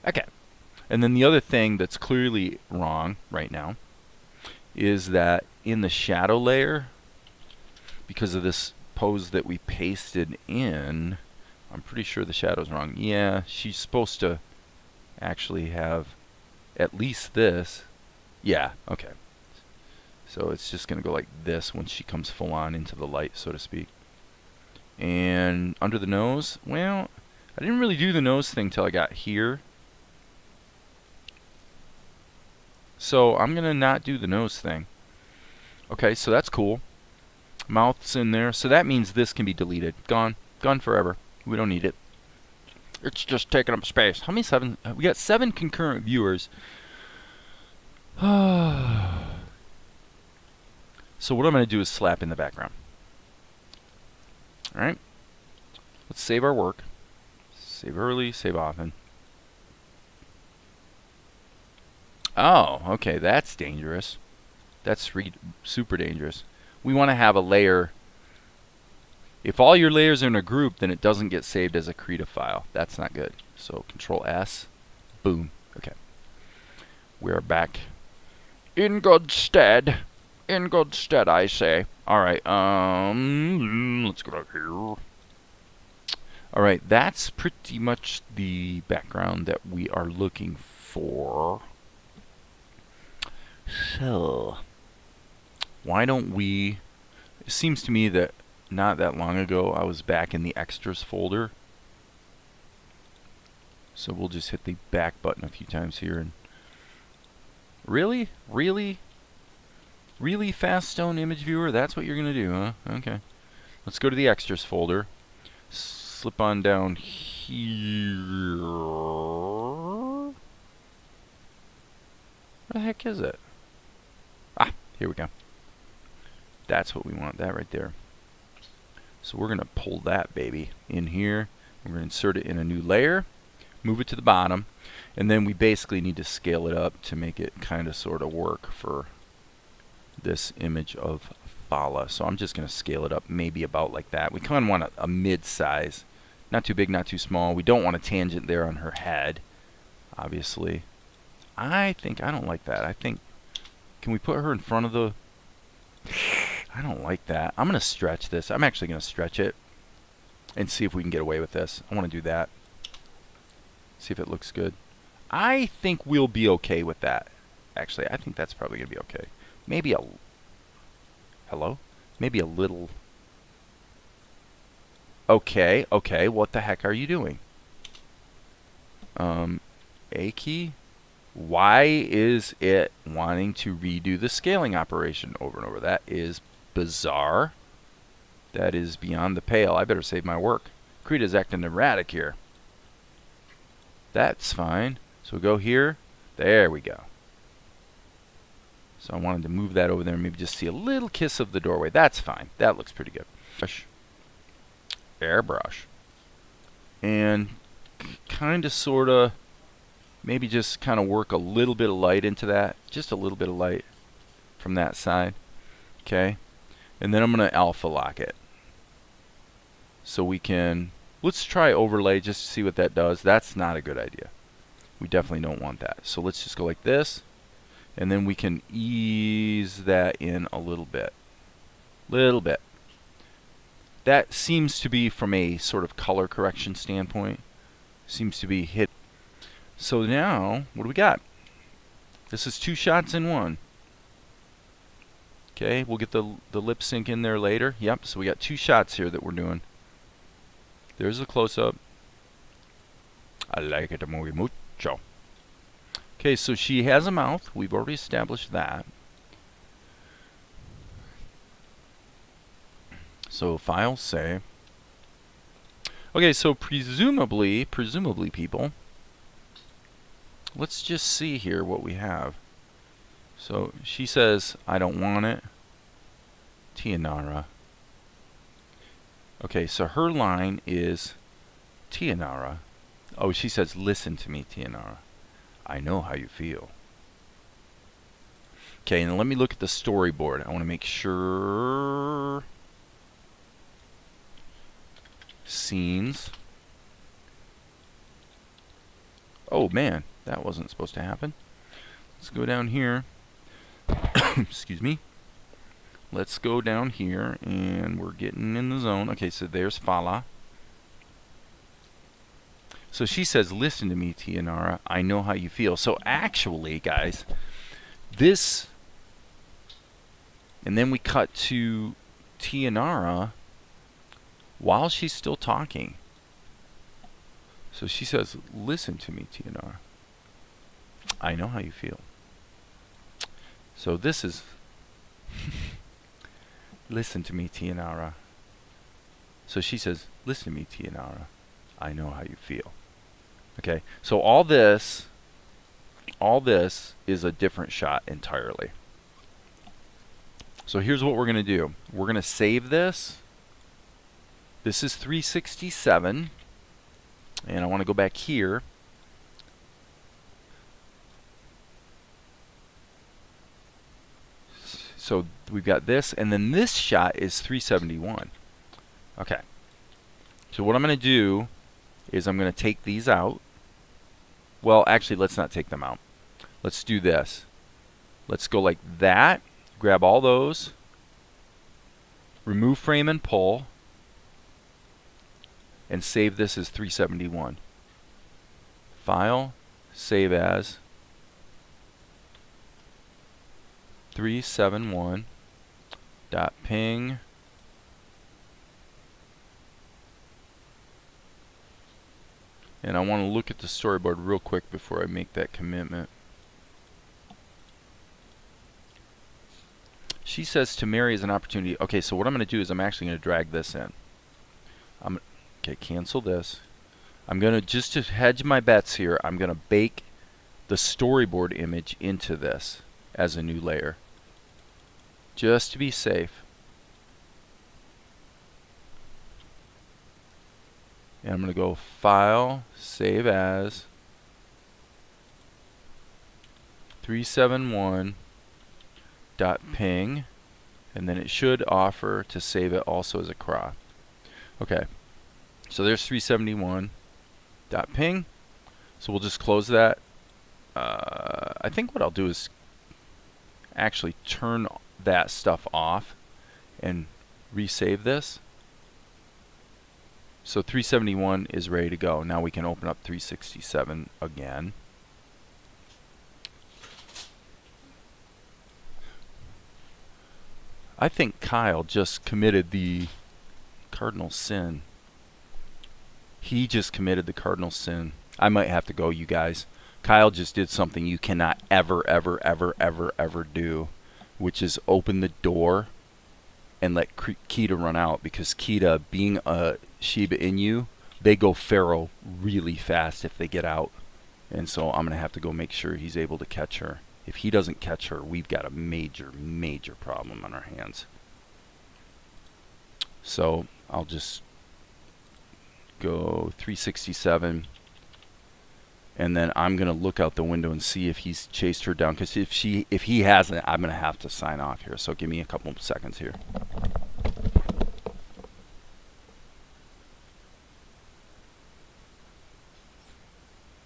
Okay. And then the other thing that's clearly wrong right now is that in the shadow layer, because of this pose that we pasted in, I'm pretty sure the shadow's wrong. Yeah, she's supposed to actually have at least this. Yeah, okay. So it's just going to go like this when she comes full on into the light, so to speak. And under the nose, well, I didn't really do the nose thing till I got here. So I'm going to not do the nose thing. Okay, so that's cool. Mouth's in there. So that means this can be deleted. Gone. Gone forever. We don't need it. It's just taking up space. How many 7? We got 7 concurrent viewers. So what I'm going to do is slap in the background. Alright. Let's save our work. Save early, save often. Oh, okay, that's dangerous. That's super dangerous. We want to have a layer. If all your layers are in a group, then it doesn't get saved as a Krita file. That's not good. So Control S, boom. Okay. We're back in good stead. In good stead, I say. All right. Let's go back here. All right, that's pretty much the background that we are looking for. So, why don't we, it seems to me that not that long ago I was back in the extras folder. So we'll just hit the back button a few times here. And really? Really? Really, Fast Stone Image Viewer? That's what you're going to do, huh? Okay. Let's go to the extras folder. Slip on down here. Where the heck is it? Ah, here we go. That's what we want, that right there. So we're going to pull that baby in here. We're going to insert it in a new layer, move it to the bottom, and then we basically need to scale it up to make it kind of sort of work for this image of Fala. So I'm just going to scale it up maybe about like that. We kind of want a mid-size. Not too big, not too small. We don't want a tangent there on her head, obviously. I don't like that. I think, can we put her in front of the... I don't like that. I'm going to stretch this. I'm actually going to stretch it and see if we can get away with this. I want to do that. See if it looks good. I think we'll be okay with that. Actually, I think that's probably going to be okay. Maybe a... Hello? Maybe a little... Okay, okay. What the heck are you doing? A key? Why is it wanting to redo the scaling operation over and over? That is bizarre. That is beyond the pale. I better save my work. Krita's acting erratic here. That's fine. So go here. There we go. So I wanted to move that over there and maybe just see a little kiss of the doorway. That's fine. That looks pretty good. Brush. Airbrush. And kind of, sort of, maybe just kind of work a little bit of light into that. Just a little bit of light from that side. Okay. And then I'm going to alpha lock it. So we can, let's try overlay just to see what that does. That's not a good idea. We definitely don't want that. So let's just go like this. And then we can ease that in a little bit. Little bit. That seems to be, from a sort of color correction standpoint, seems to be hit. So now, what do we got? This is 2 shots in one. Okay, we'll get the lip sync in there later. Yep, so we got 2 shots here that we're doing. There's a close-up. I like it muy mucho. Okay, so she has a mouth. We've already established that. So file, save. Okay, so presumably people, let's just see here what we have. So she says, I don't want it. Tianara. Okay, so her line is Tianara. Oh, she says, listen to me, Tianara. I know how you feel. Okay, and let me look at the storyboard. I want to make sure. Scenes. Oh man, that wasn't supposed to happen. Let's go down here. Excuse me. Let's go down here, and we're getting in the zone. Okay, so there's Fala. So she says, listen to me, Tianara. I know how you feel. So actually, guys, this... And then we cut to Tianara while she's still talking. So she says, listen to me, Tianara. I know how you feel. So this is... Listen to me, Tianara. So she says, listen to me, Tianara. I know how you feel. Okay, so all this is a different shot entirely. So here's what we're going to do. We're going to save this. This is 367. And I want to go back here. So we've got this, and then this shot is 371. Okay. So what I'm going to do is I'm going to take these out. Well, actually, let's not take them out. Let's do this. Let's go like that. Grab all those. Remove frame and pull. And save this as 371. File. Save as 371.ping. And I want to look at the storyboard real quick before I make that commitment. She says to marry is an opportunity. Okay, so what I'm going to do is I'm actually going to drag this in. Okay, cancel this. I'm going to, just to hedge my bets here, I'm going to bake the storyboard image into this as a new layer. Just to be safe. And I'm going to go File, Save As, 371.ping, and then it should offer to save it also as a crop. Okay, so there's 371.ping. So we'll just close that. I think what I'll do is actually turn that stuff off and resave this. So 371 is ready to go. Now we can open up 367 again. I think Kyle just committed the cardinal sin. He just committed the cardinal sin. I might have to go, you guys. Kyle just did something you cannot ever, ever, ever, ever, ever do, which is open the door and let Krita run out, because Krita, being a Shiba Inu, they go feral really fast if they get out. And so I'm going to have to go make sure he's able to catch her. If he doesn't catch her, we've got a major, major problem on our hands. So I'll just go 367. And then I'm going to look out the window and see if he's chased her down. Because if he hasn't, I'm going to have to sign off here. So give me a couple seconds here.